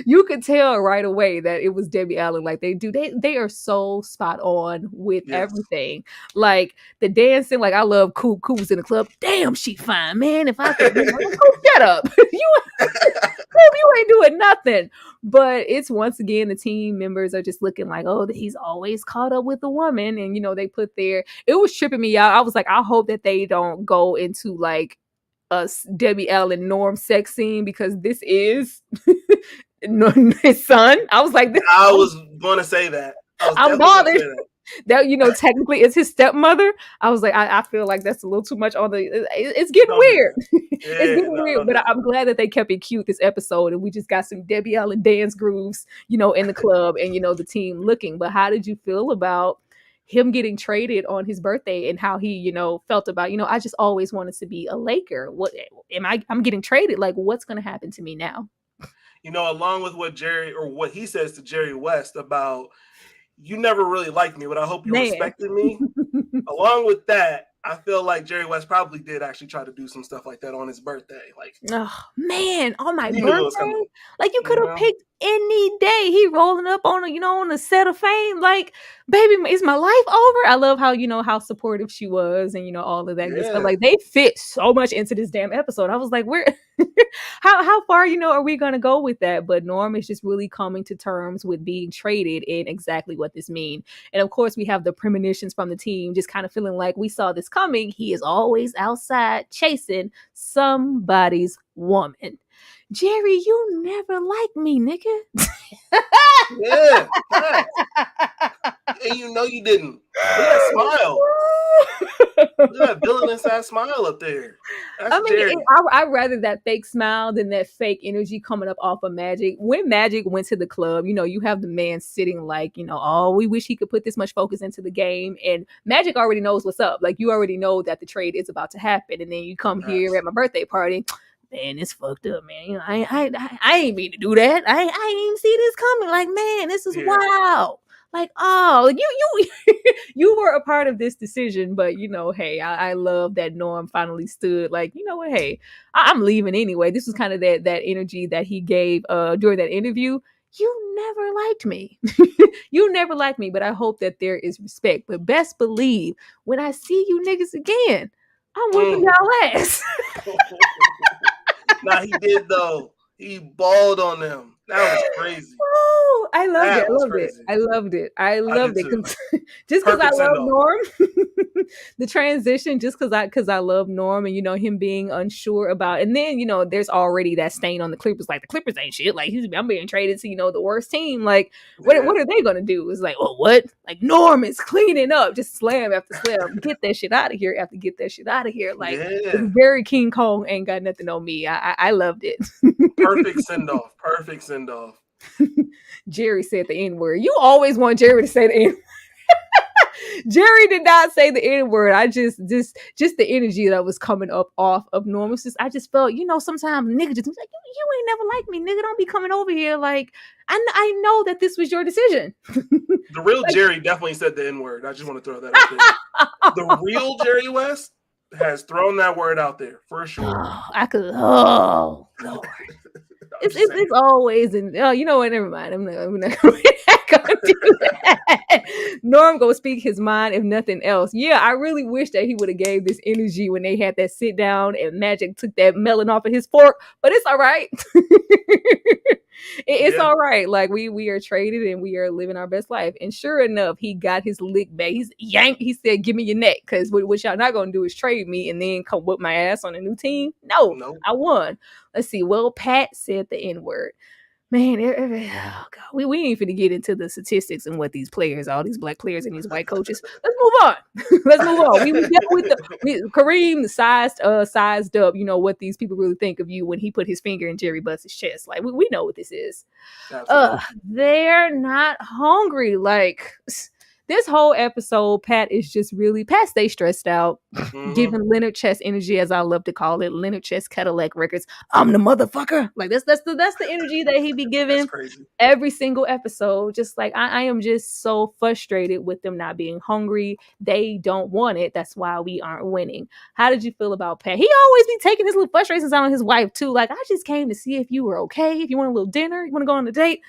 You could tell right away that it was Debbie Allen. Like they are so spot on with everything. Like the dancing, like I love Coop. Coop was in the club. Damn, she fine, man. If I could, Coop, shut up. You ain't doing nothing. But it's once again the team members are just looking like, oh, he's always caught up with the woman, and they put there. It was tripping me out. I was like, I hope that they don't go into like a Debbie Allen Norm sex scene because this is his son. I was like, I was going to say that. I'm bothered that technically it's his stepmother. I was like, I feel like that's a little too much on the. It's getting weird. It's getting weird. But I'm glad that they kept it cute this episode, and we just got some Debbie Allen dance grooves, in the club, and the team looking. But how did you feel about him getting traded on his birthday and how he, felt about, I just always wanted to be a Laker. What I'm getting traded. Like, what's going to happen to me now? along with what he says to Jerry West about, you never really liked me, but I hope you respected me. Along with that, I feel like Jerry West probably did actually try to do some stuff like that on his birthday. Like, oh man, on my birthday, like you could have picked any day. He rolling up on on a set of fame. Like, baby, is my life over? I love how how supportive she was, and all of that good stuff. Like, they fit so much into this damn episode. I was like, where, how far are we gonna go with that? But Norm is just really coming to terms with being traded and exactly what this means. And of course, we have the premonitions from the team, just kind of feeling like we saw this coming. He is always outside chasing somebody's woman. Jerry, you never liked me, nigga. Yeah. And you didn't. Look at that smile. Look at that villainous ass smile up there. That's Jerry. I'd rather that fake smile than that fake energy coming up off of Magic. When Magic went to the club, you have the man sitting like, oh, we wish he could put this much focus into the game. And Magic already knows what's up. Like, you already know that the trade is about to happen. And then you come here at my birthday party. Man, it's fucked up, man. I ain't mean to do that. I ain't see this coming. Like, man, this is wild. Like, oh, you were a part of this decision, but hey, I love that Norm finally stood. Like, you know what? Hey, I'm leaving anyway. This was kind of that energy that he gave during that interview. You never liked me. You never liked me, but I hope that there is respect. But best believe, when I see you niggas again, I'm whooping y'all ass. Nah, he did though. He balled on them. That was crazy. Oh, I loved it. I loved it. Just because I love Norm, the transition. Just because I love Norm, and him being unsure about. And then there's already that stain on the Clippers. Like, the Clippers ain't shit. Like, I'm being traded to the worst team. Like, what are they gonna do? It's like, oh, what? Like, Norm is cleaning up, just slam after slam. Get that shit out of here. After get that shit out of here. Like, it's very King Kong ain't got nothing on me. I loved it. Perfect send off. Perfect send off. Jerry said the N-word. You always want Jerry to say the N-word. Jerry did not say the N-word. I just the energy that was coming up off of Norm. I just felt, sometimes nigga just like, you ain't never liked me, nigga. Don't be coming over here. Like, I know that this was your decision. The real Jerry definitely said the N-word. I just want to throw that out there. The real Jerry West has thrown that word out there for sure. Lord. It's always you know what? Never mind. I'm not gonna do that. Norm go speak his mind, if nothing else. Yeah, I really wish that he would have gave this energy when they had that sit down and Magic took that melon off of his fork. But it's all right. It's all right. Like, we are traded and we are living our best life. And sure enough, he got his lick back. He's yanked. He said, "Give me your neck," because what y'all not gonna do is trade me and then come whip my ass on a new team. No. I won. Let's see. Well, Pat said the N-word. Man, oh God, we ain't finna get into the statistics and what these players, all these black players and these white coaches. Let's move on. We dealt with Kareem sized up. What these people really think of you when he put his finger in Jerry Buss's chest. Like, we know what this is. They're not hungry. Like, this whole episode, Pat stays stressed out, giving Leonard Chess energy, as I love to call it, Leonard Chess Cadillac Records. I'm the motherfucker. Like, that's the energy that he be giving every single episode. Just like, I am just so frustrated with them not being hungry. They don't want it. That's why we aren't winning. How did you feel about Pat? He always be taking his little frustrations out on his wife too. Like, I just came to see if you were okay. If you want a little dinner, you want to go on a date.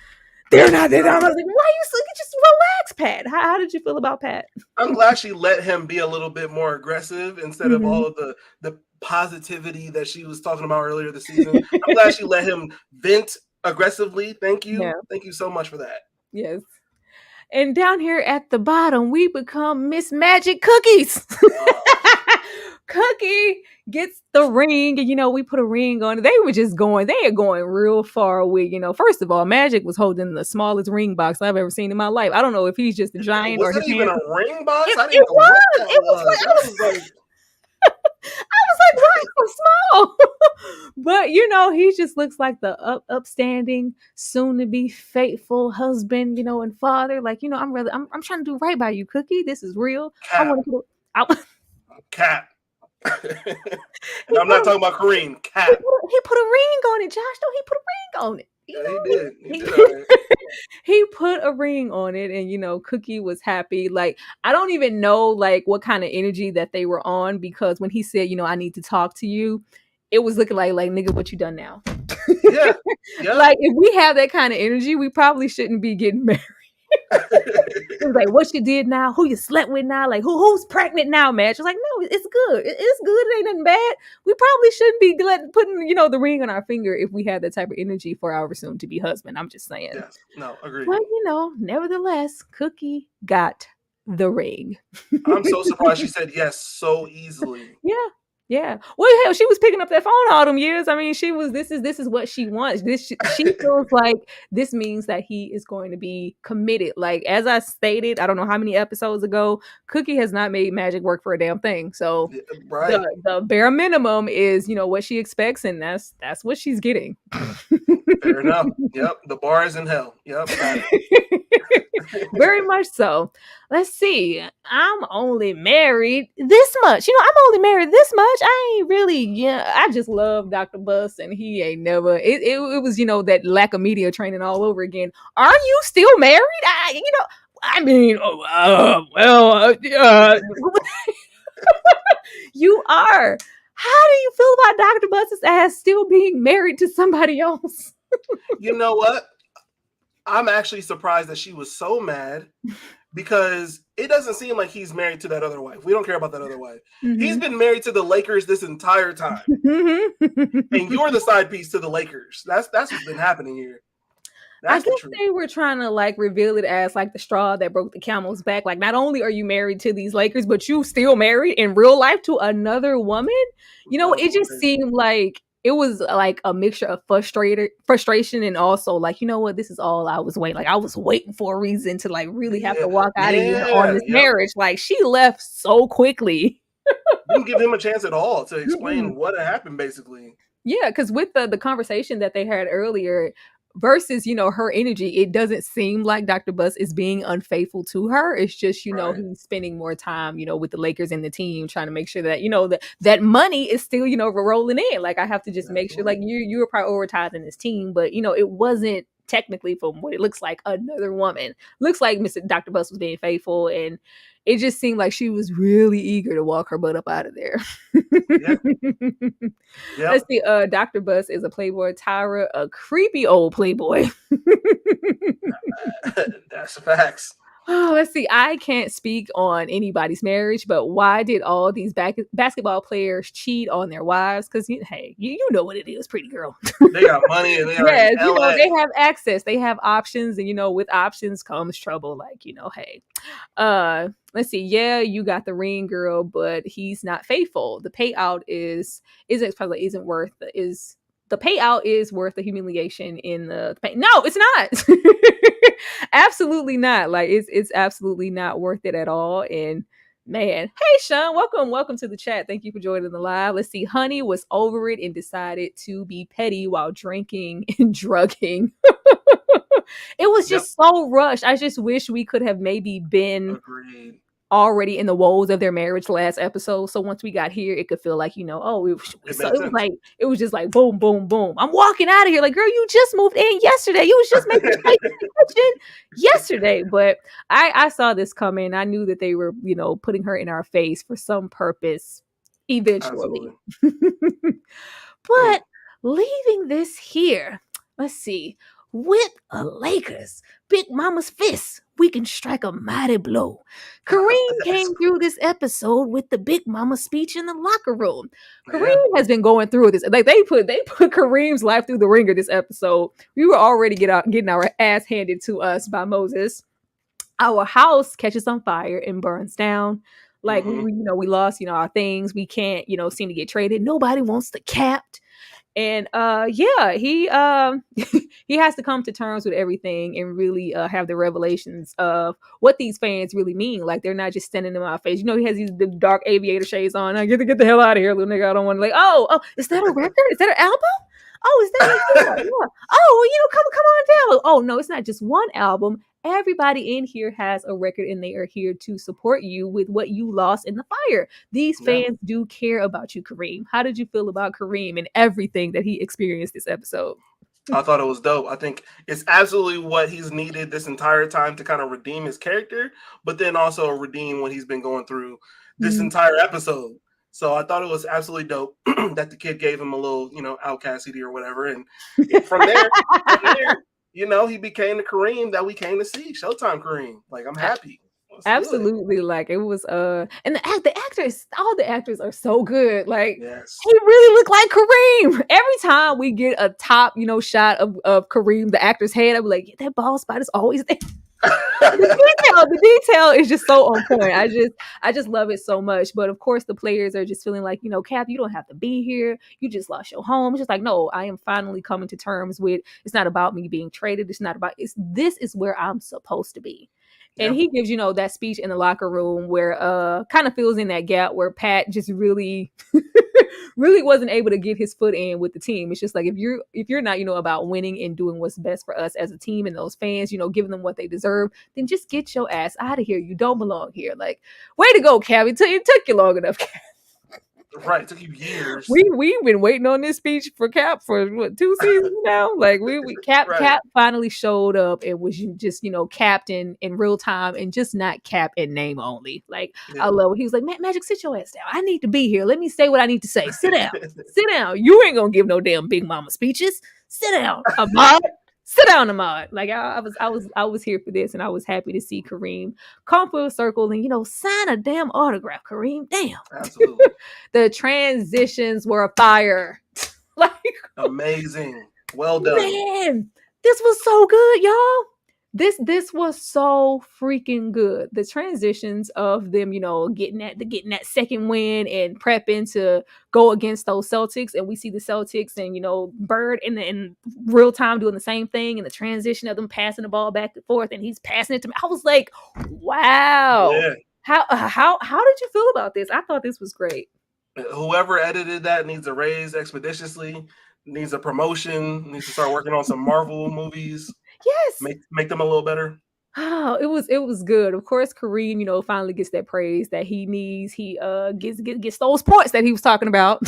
They're not. I was like, why are you so? Just relax, Pat. How did you feel about Pat? I'm glad she let him be a little bit more aggressive instead of all of the positivity that she was talking about earlier this season. I'm glad she let him vent aggressively. Thank you. Yeah. Thank you so much for that. Yes. And down here at the bottom, we become Miss Magic Cookies. Cookie gets the ring, and we put a ring on it. They are going real far with, first of all, Magic was holding the smallest ring box I've ever seen in my life. I don't know if he's just a giant or his even a ring box. It was like I was like, why so small? But he just looks like the upstanding, soon to be faithful husband, and father. Like, I'm trying to do right by you, Cookie. This is real. Cap. I want to Cap. And I'm not talking about Kareem. Cap. He put a ring on it, Josh. No, he put a ring on it. Yeah, he did. He did all right. He put a ring on it, and Cookie was happy. Like, I don't even know like what kind of energy that they were on, because when he said, I need to talk to you, it was looking like nigga, what you done now? Yeah. Like, if we have that kind of energy, we probably shouldn't be getting married. It was like, what you did now? Who you slept with now? Like, who's pregnant now, man? She's like, no, it's good. It's good. It ain't nothing bad. We probably shouldn't be putting, the ring on our finger if we have that type of energy for our soon-to-be husband. I'm just saying. Yes. No, agreed. But, nevertheless, Cookie got the ring. I'm so surprised she said yes so easily. Yeah. Well, hell, she was picking up that phone all them years. I mean, this is what she wants. She feels like this means that he is going to be committed. Like, as I stated, I don't know how many episodes ago, Cookie has not made magic work for a damn thing. So right. the bare minimum is, what she expects, and that's what she's getting. Fair enough. Yep. The bar is in hell. Yep. Very much so. Let's see. I'm only married this much. I'm only married this much. I ain't really, I just love Dr. Bus, and he ain't never, it was, that lack of media training all over again. Are you still married? You are. How do you feel about Dr. Bus's ass still being married to somebody else? You know what? I'm actually surprised that she was so mad, because it doesn't seem like he's married to that other wife. We don't care about that other wife. Mm-hmm. He's been married to the Lakers this entire time. And you're the side piece to the Lakers. That's what's been happening here. I guess they were trying to reveal it as the straw that broke the camel's back. Like, not only are you married to these Lakers, but you still married in real life to another woman. It just seemed like it was a mixture of frustration, and also what, this is all I was waiting. I was waiting for a reason to really have to walk out of here on this marriage. Like, she left so quickly. Didn't give him a chance at all to explain what had happened, basically. Yeah, because with the conversation that they had earlier versus, her energy, it doesn't seem like Dr. Bus is being unfaithful to her. It's just, right. He's spending more time, with the Lakers and the team, trying to make sure that, that money is still, rolling in. Like, I have to just make sure, you're prioritizing this team, but, it wasn't technically, from what it looks like, another woman. Looks like Dr. Bus was being faithful, and it just seemed like she was really eager to walk her butt up out of there. Yep. Let's see. Dr. Bus is a playboy. Tyra, a creepy old playboy. That's facts. Oh, let's see. I can't speak on anybody's marriage, but why did all these basketball players cheat on their wives? Because hey, you know what it is, pretty girl. They got money, and they are in LA. They have access, they have options, and with options comes trouble. Hey, let's see. Yeah, you got the ring, girl, but he's not faithful. The payout isn't worth the payout is worth the humiliation in the pain. No, it's not. Absolutely not. It's absolutely not worth it at all. And man, hey Sean, welcome to the chat. Thank you for joining the live. Let's see. Honey was over it and decided to be petty while drinking and drugging. It was just so rushed. I just wish we could have maybe been already in the woes of their marriage last episode. So once we got here, it could feel like, it was just like boom, boom, boom. I'm walking out of here like, girl, you just moved in yesterday. You was just making yesterday. But I saw this coming. I knew that they were, putting her in our face for some purpose eventually. But leaving this here, let's see. With a Lakers, Big Mama's fist, we can strike a mighty blow. Kareem came through this episode with the Big Mama speech in the locker room. Kareem has been going through this. They put Kareem's life through the ringer this episode. We were already getting our ass handed to us by Moses. Our house catches on fire and burns down. We lost, our things. We can't, seem to get traded. Nobody wants the capped. And he he has to come to terms with everything and really have the revelations of what these fans really mean. Like, they're not just standing in my face. He has these dark aviator shades on. I get the hell out of here, little nigga. I don't want to oh, is that a record? Is that an album? Oh, is that yeah. Oh, come on down. Oh, no, it's not just one album. Everybody in here has a record, and they are here to support you with what you lost in the fire. These fans do care about you, Kareem. How did you feel about Kareem and everything that he experienced this episode? I thought it was dope. I think it's absolutely what he's needed this entire time to kind of redeem his character, but then also redeem what he's been going through this entire episode. So I thought it was absolutely dope that the kid gave him a little, Outcast CD or whatever. And from there, he became the Kareem that we came to see. Showtime Kareem. Like, I'm happy. Absolutely. Like, it was and the actors, all the actors are so good. Like, yes. He really looked like Kareem. Every time we get a top, shot of Kareem, the actor's head, I'm like, that bald spot is always there. the detail is just so on point. I just love it so much. But of course, the players are just feeling like, Cap, you don't have to be here. You just lost your home. It's just like, no, I am finally coming to terms with. It's not about me being traded. It's not about. This is where I'm supposed to be. And he gives, that speech in the locker room where kind of fills in that gap where Pat just really wasn't able to get his foot in with the team. It's just like, if you're not, about winning and doing what's best for us as a team and those fans, giving them what they deserve, then just get your ass out of here. You don't belong here. Like, way to go, Cap. It took you long enough, Cap. Right, it took you years. We've been waiting on this speech for Cap for 2 seasons now. Like Cap finally showed up and was just captain in real time and just not Cap in name only. Like I love it. He was like, Magic, sit your ass down. I need to be here. Let me say what I need to say. Sit down. Sit down. You ain't gonna give no damn Big Mama speeches. Sit down, Ahmad. Sit down, Ahmad. Like I was here for this, and I was happy to see Kareem come full circle and sign a damn autograph. Kareem, damn. Absolutely. The transitions were fire. Like amazing. Well done. Man, this was so good, y'all. This was so freaking good. The transitions of them, getting that second win and prepping to go against those Celtics, and we see the Celtics and Bird in real time doing the same thing, and the transition of them passing the ball back and forth, and he's passing it to me. I was like, wow. Yeah. How did you feel about this? I thought this was great. Whoever edited that needs a raise expeditiously, needs a promotion, needs to start working on some Marvel movies. Yes. Make them a little better. Oh, it was good. Of course, Kareem, finally gets that praise that he needs. He gets those points that he was talking about.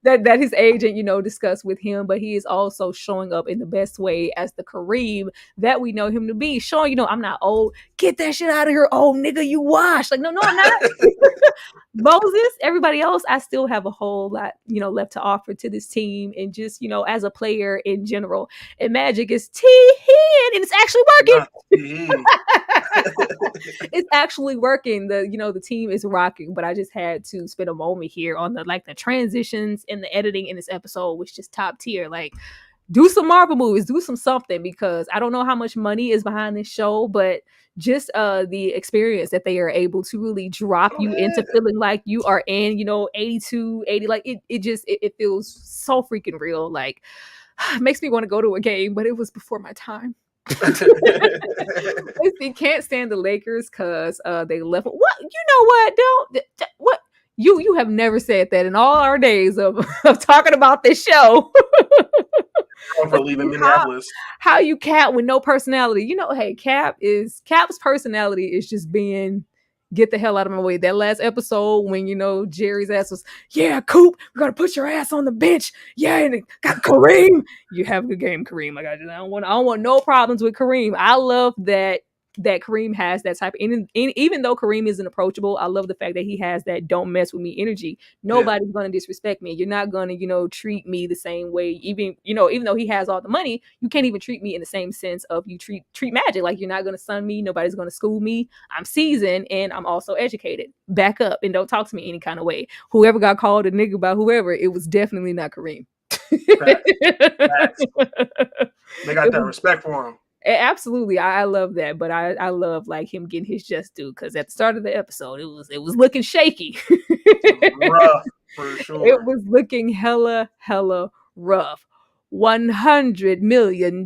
that his agent, discussed with him, but he is also showing up in the best way as the Kareem that we know him to be. Showing, I'm not old. Get that shit out of here, old nigga. You washed. Like, no, I'm not. Moses, everybody else, I still have a whole lot, left to offer to this team, and just, as a player in general. And Magic is and it's actually working. It's actually working. The team is rocking, but I just had to spend a moment here on the transitions and the editing in this episode was just top tier. Like, do some Marvel movies, do something, because I don't know how much money is behind this show, but just the experience that they are able to really drop you into feeling like you are in 82, 80, like it feels so freaking real. Like, it makes me want to go to a game, but it was before my time. You can't stand the Lakers because they left. What? You know what? What? You have never said that in all our days of talking about this show. For leaving Minneapolis. How you Cap with no personality? Hey, Cap's personality is just being get the hell out of my way. That last episode when Jerry's ass was, yeah, Coop, we gotta put your ass on the bench. Yeah, and got Kareem. You have a good game, Kareem. I don't want no problems with Kareem. I love that Kareem has that type of, and even though Kareem isn't approachable, I love the fact that he has that don't mess with me energy. Nobody's going to disrespect me. You're not going to, treat me the same way. Even though he has all the money, you can't even treat me in the same sense of you treat Magic. Like, you're not going to sun me. Nobody's going to school me. I'm seasoned and I'm also educated. Back up and don't talk to me any kind of way. Whoever got called a nigga by whoever, it was definitely not Kareem. Facts. They got that respect for him. Absolutely, I love that, but I love him getting his just due, because at the start of the episode it was looking shaky. Rough, for sure. It was looking hella rough. $100 million.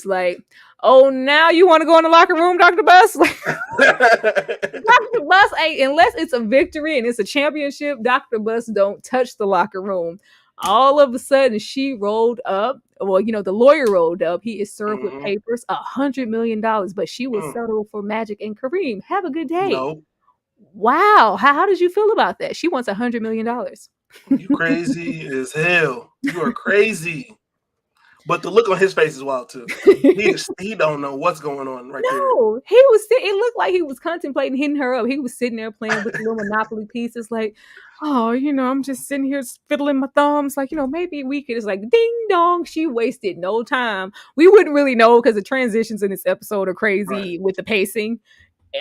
Like, oh, now you want to go in the locker room, Dr. Bus? Dr. Bus ain't, unless it's a victory and it's a championship, Dr. Bus don't touch the locker room. All of a sudden, she rolled up. Well, the lawyer rolled up. He is served with papers, $100 million, but she was settled for Magic and Kareem. Have a good day. No. Wow. How did you feel about that? She wants $100 million. You crazy as hell. You are crazy. But the look on his face is wild too. He don't know what's going on right there. No, he was sitting. It looked like he was contemplating hitting her up. He was sitting there playing with the little Monopoly pieces, like, oh, I'm just sitting here fiddling my thumbs, like, maybe we could. It's like ding dong. She wasted no time. We wouldn't really know because the transitions in this episode are crazy with the pacing.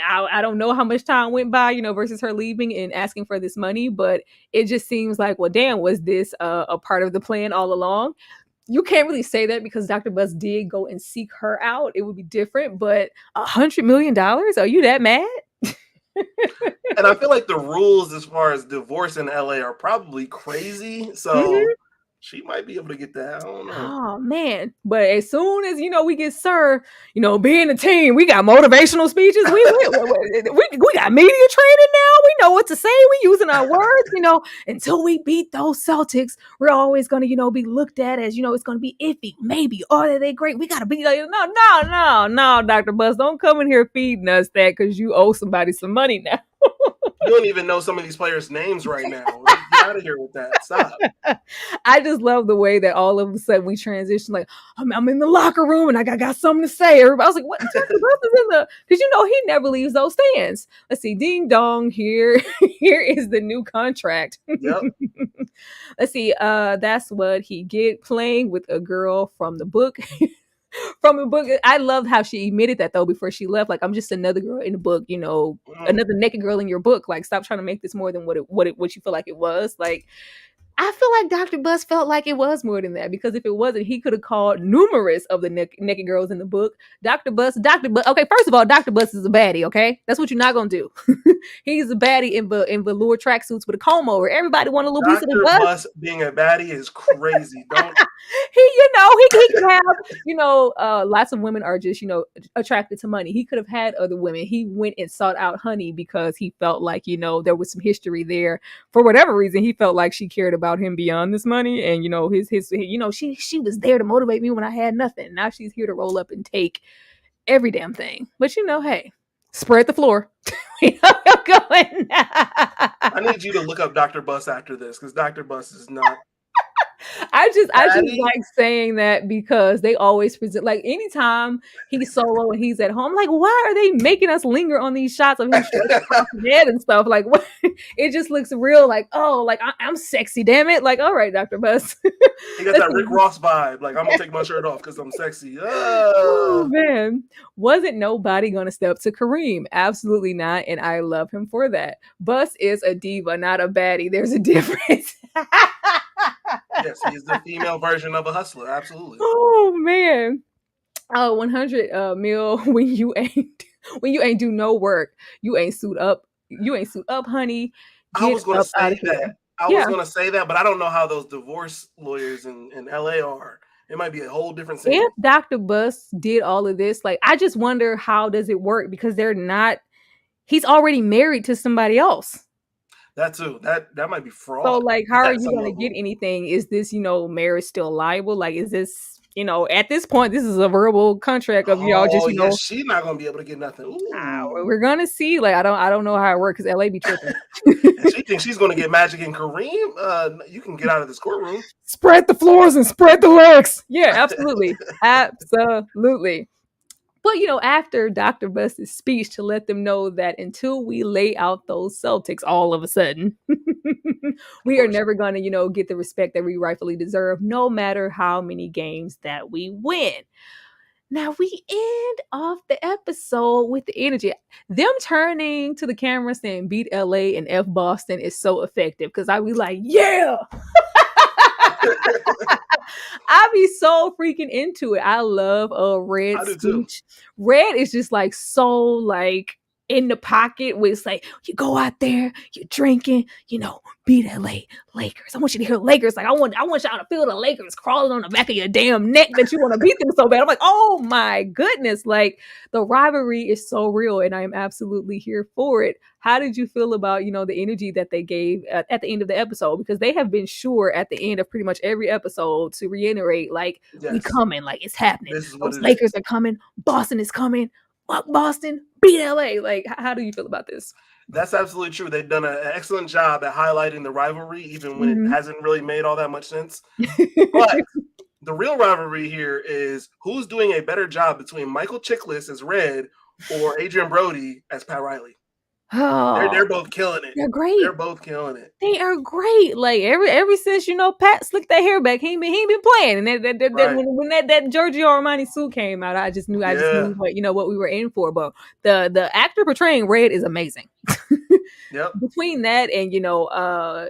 I don't know how much time went by, versus her leaving and asking for this money, but it just seems like, well, damn, was this a part of the plan all along? You can't really say that because Dr. Bus did go and seek her out. It would be different, but $100 million? Are you that mad? And I feel like the rules as far as divorce in LA are probably crazy. So she might be able to get that. I don't know. Oh, man. But as soon as, we get served, being a team, we got motivational speeches. We got media training now. We know what to say. We using our words, until we beat those Celtics. We're always going to, be looked at as, it's going to be iffy. Maybe. Oh, are they great? We got to be like, no, Dr. Bus, don't come in here feeding us that because you owe somebody some money now. You don't even know some of these players' names right now. Get out of here with that. Stop. I just love the way that all of a sudden we transition. Like, I'm in the locker room and I got something to say. Everybody was like, what? Dr. Bus is in the... Because, he never leaves those stands. Let's see. Ding dong. Here is the new contract. Yep. Let's see. That's what he get playing with a girl from the book. From a book. I loved how she admitted that though before she left. Like, I'm just another girl in the book, another naked girl in your book. Like, stop trying to make this more than what you feel like it was. Like, I feel like Dr. Bus felt like it was more than that, because if it wasn't, he could have called numerous of the naked girls in the book Dr. Bus. Okay, first of all, Dr. Bus is a baddie. Okay, that's what you're not gonna do. He's a baddie in velour tracksuits with a comb over. Everybody want a little piece of the bus. Dr. Bus being a baddie is crazy. Don't he could have, lots of women are just, attracted to money. He could have had other women. He went and sought out Honey because he felt like, there was some history there. For whatever reason, he felt like she cared about him beyond this money. And, she was there to motivate me when I had nothing. Now she's here to roll up and take every damn thing. But, hey, spread the floor. I need you to look up Dr. Bus after this, because Dr. Bus is not... I just like saying that because they always present, like, anytime he's solo and he's at home, like, why are they making us linger on these shots of him across the head and stuff? Like, what? It just looks real, like, oh, like, I'm sexy, damn it. Like, all right, Dr. Bus. He got that Rick Ross vibe. Like, I'm gonna take my shirt off because I'm sexy. Oh, man. Wasn't nobody gonna step to Kareem? Absolutely not. And I love him for that. Bus is a diva, not a baddie. There's a difference. Yes, he's the female version of a hustler. Absolutely. Oh, man. 100 mil when you ain't do no work. You ain't suit up, honey. I was gonna say that. Was gonna say that, but I don't know how those divorce lawyers in LA are. It might be a whole different thing. If Dr. Bus did all of this, like, I just wonder how does it work, because he's already married to somebody else. That too. That might be fraud. So, like, how are you going to get anything? Is this, marriage still liable? Like, is this, at this point, this is a verbal contract of y'all just, she's not going to be able to get nothing. We're going to see. Like, I don't know how it works because LA be tripping. And she thinks she's going to get Magic and Kareem. You can get out of this courtroom. Spread the floors and spread the legs. Yeah, absolutely. Absolutely. But, after Dr. Bus's speech to let them know that until we lay out those Celtics all of a sudden, we are never going to, get the respect that we rightfully deserve, no matter how many games that we win. Now, we end off the episode with the energy. Them turning to the camera saying beat LA and F Boston is so effective, because I be like, yeah! I be so freaking into it. I love Red's speech. Red is just like so like in the pocket where it's like, you go out there, you're drinking, beat LA Lakers. I want you to hear Lakers. Like, I want y'all to feel the Lakers crawling on the back of your damn neck that you want to beat them so bad. I'm like, oh my goodness. Like, the rivalry is so real and I am absolutely here for it. How did you feel about, the energy that they gave at the end of the episode? Because they have been sure at the end of pretty much every episode to reiterate, like, yes, we coming, like, it's happening. Those Lakers are coming. Boston is coming. Fuck Boston. Beat LA. Like, how do you feel about this? That's absolutely true. They've done an excellent job at highlighting the rivalry, even when it hasn't really made all that much sense. But The real rivalry here is who's doing a better job between Michael Chiklis as Red or Adrien Brody as Pat Reilly. Oh, they're both killing it. They're great. They're both killing it. They are great. Like ever since Pat slicked that hair back, he ain't been playing. And when that Giorgio Armani suit came out, I just knew what we were in for. But the actor portraying Red is amazing. Yep. Between that and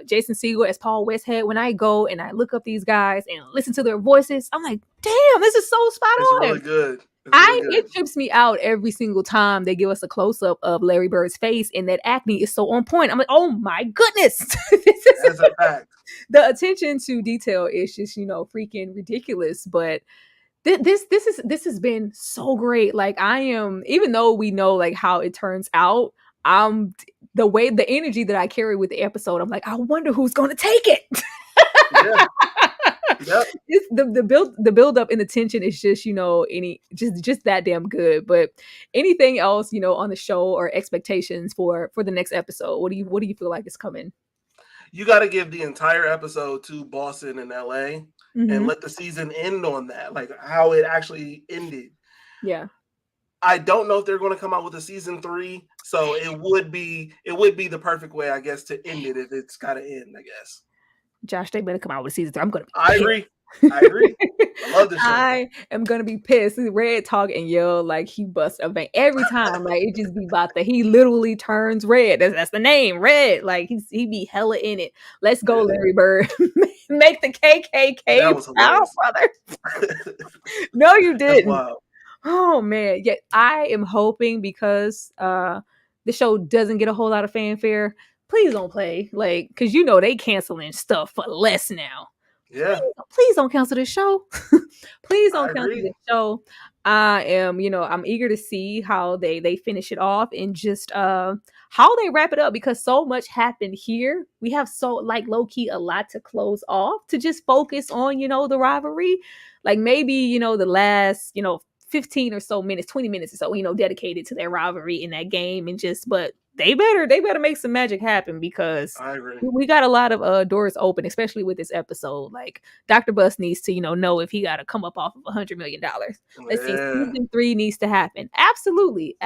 Jason Segel as Paul Westhead, when I go and I look up these guys and listen to their voices, I'm like, damn, this is so spot on. It's really good. It trips me out every single time they give us a close-up of Larry Bird's face, and that acne is so on point. I'm like, oh my goodness. That's a fact. The attention to detail is just, freaking ridiculous. But this has been so great. Like, I am, even though we know like how it turns out, the energy that I carry with the episode, I'm like, I wonder who's gonna take it. Yeah. Yep. The build up and the tension is just just that damn good. But anything else on the show or expectations for the next episode? What do you feel like is coming? You got to give the entire episode to Boston and LA and let the season end on that, like how it actually ended. Yeah. I don't know if they're going to come out with a season 3, so it would be the perfect way, I guess, to end it if it's got to end, I guess. Josh, they better come out with season 3. I'm gonna. I agree. I love the show. I am gonna be pissed. Red talk and yell like he busts a vein every time. Like it just be about that. He literally turns red. That's the name, Red. Like he be hella in it. Let's go, Larry Bird. Make the KKK proud, brother. No, you didn't. Wow. Oh man, yeah. I am hoping because the show doesn't get a whole lot of fanfare. Please don't play, like, because they canceling stuff for less now. Yeah. Please don't cancel this show. Please don't cancel this show. I am, I'm eager to see how they finish it off and just how they wrap it up, because so much happened here. We have so like low key a lot to close off to just focus on, the rivalry. Like maybe, the last, 15 or so minutes, 20 minutes or so, dedicated to their rivalry in that game, and but they better make some magic happen, because I agree. We got a lot of doors open, especially with this episode. Like Dr. Bus needs to, know if he got to come up off of $100 million. Let's see, season 3 needs to happen. Absolutely.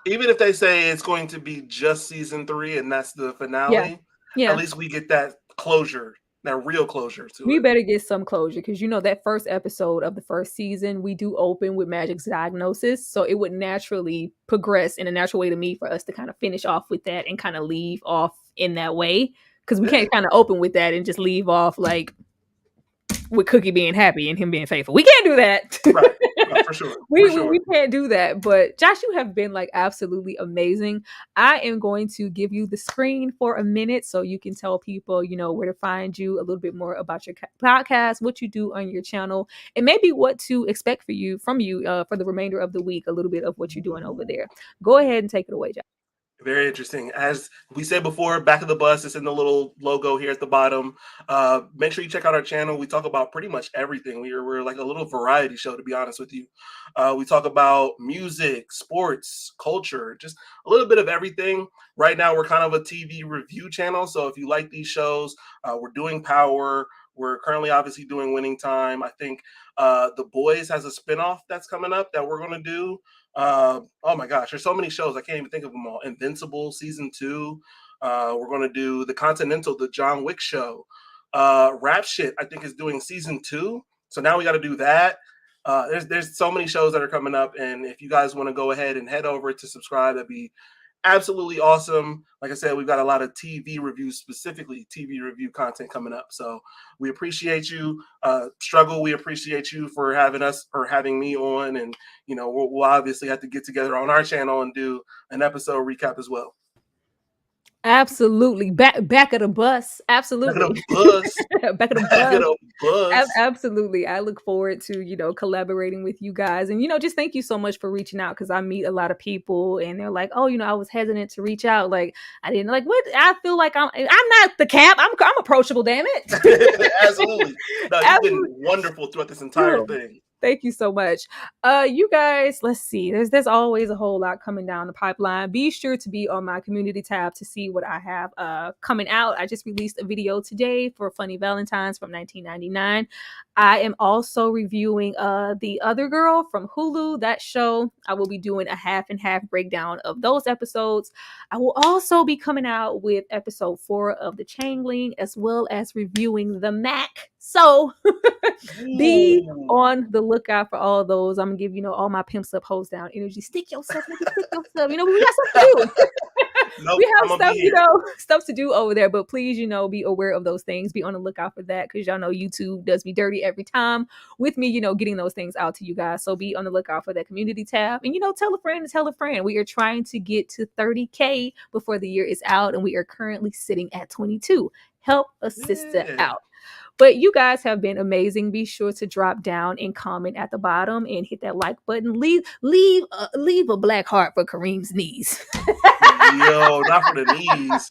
Even if they say it's going to be just season 3 and that's the finale, at least we get that closure. That real closure to we better get some closure, because that first episode of the first season, we do open with Magic's diagnosis, so it would naturally progress in a natural way to me for us to kind of finish off with that and kind of leave off in that way, because we can't kind of open with that and just leave off like with Cookie being happy and him being faithful. We can't do that. Right, for sure. We can't do that. But Josh, you have been like absolutely amazing. I am going to give you the screen for a minute so you can tell people, where to find you, a little bit more about your podcast, what you do on your channel, and maybe what to expect from you for the remainder of the week, a little bit of what you're doing over there. Go ahead and take it away, Josh. Very interesting. As we said before, back of the bus, it's in the little logo here at the bottom. Make sure you check out our channel. We talk about pretty much everything. We're like a little variety show, to be honest with you. We talk about music, sports, culture, just a little bit of everything. Right now, we're kind of a TV review channel. So if you like these shows, we're doing Power. We're currently obviously doing Winning Time. I think The Boys has a spinoff that's coming up that we're going to do. Oh my gosh, there's so many shows, I can't even think of them all. Invincible season 2. We're going to do The Continental, the John Wick show. Rap Shit, I think, is doing season 2. So now we got to do that. There's so many shows that are coming up, and if you guys want to go ahead and head over to subscribe, that'd be absolutely awesome. Like I said, we've got a lot of TV reviews, specifically TV review content coming up. So we appreciate you. Struggle, we appreciate you for having us or having me on. And, we'll obviously have to get together on our channel and do an episode recap as well. Absolutely. Back of the bus. Absolutely. Back of the bus. Absolutely. I look forward to, collaborating with you guys. And, just thank you so much for reaching out, because I meet a lot of people and they're like, oh, I was hesitant to reach out. Like, I didn't like what I feel like I'm not the cap. I'm approachable, damn it. Absolutely. No, you've been wonderful throughout this entire thing. Thank you so much. You guys, let's see. There's always a whole lot coming down the pipeline. Be sure to be on my community tab to see what I have coming out. I just released a video today for Funny Valentines from 1999. I am also reviewing The Other Girl from Hulu. That show, I will be doing a half and half breakdown of those episodes. I will also be coming out with episode 4 of The Changeling, as well as reviewing The Mac. So be on the lookout for all those. I'm gonna give all my pimps up, hoes down energy. Stick yourself, nigga, stick yourself. We got stuff to do. Nope, we have stuff, stuff to do over there. But please, be aware of those things. Be on the lookout for that, because y'all know YouTube does me dirty every time with me, getting those things out to you guys. So be on the lookout for that community tab, and tell a friend to tell a friend. We are trying to get to 30K before the year is out, and we are currently sitting at 22. Help a sister out. But you guys have been amazing. Be sure to drop down and comment at the bottom and hit that like button. Leave a black heart for Kareem's knees. Yo, not for the knees.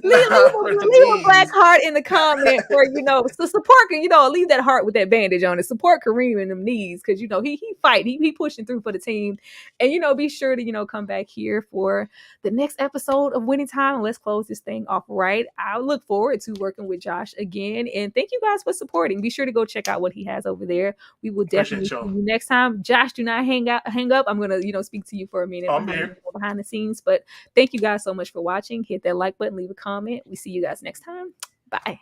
leave a black heart in the comment for to support. Leave that heart with that bandage on it. Support Kareem in them knees, because he fight. He pushing through for the team. And be sure to come back here for the next episode of Winning Time, and let's close this thing off right. I look forward to working with Josh again, and thank you guys for supporting. Be sure to go check out what he has over there. We will definitely see you next time. Josh, do not hang up. I'm gonna speak to you for a minute behind the scenes. But thank you guys so much for watching. Hit that like button, leave a comment. We see you guys next time. Bye.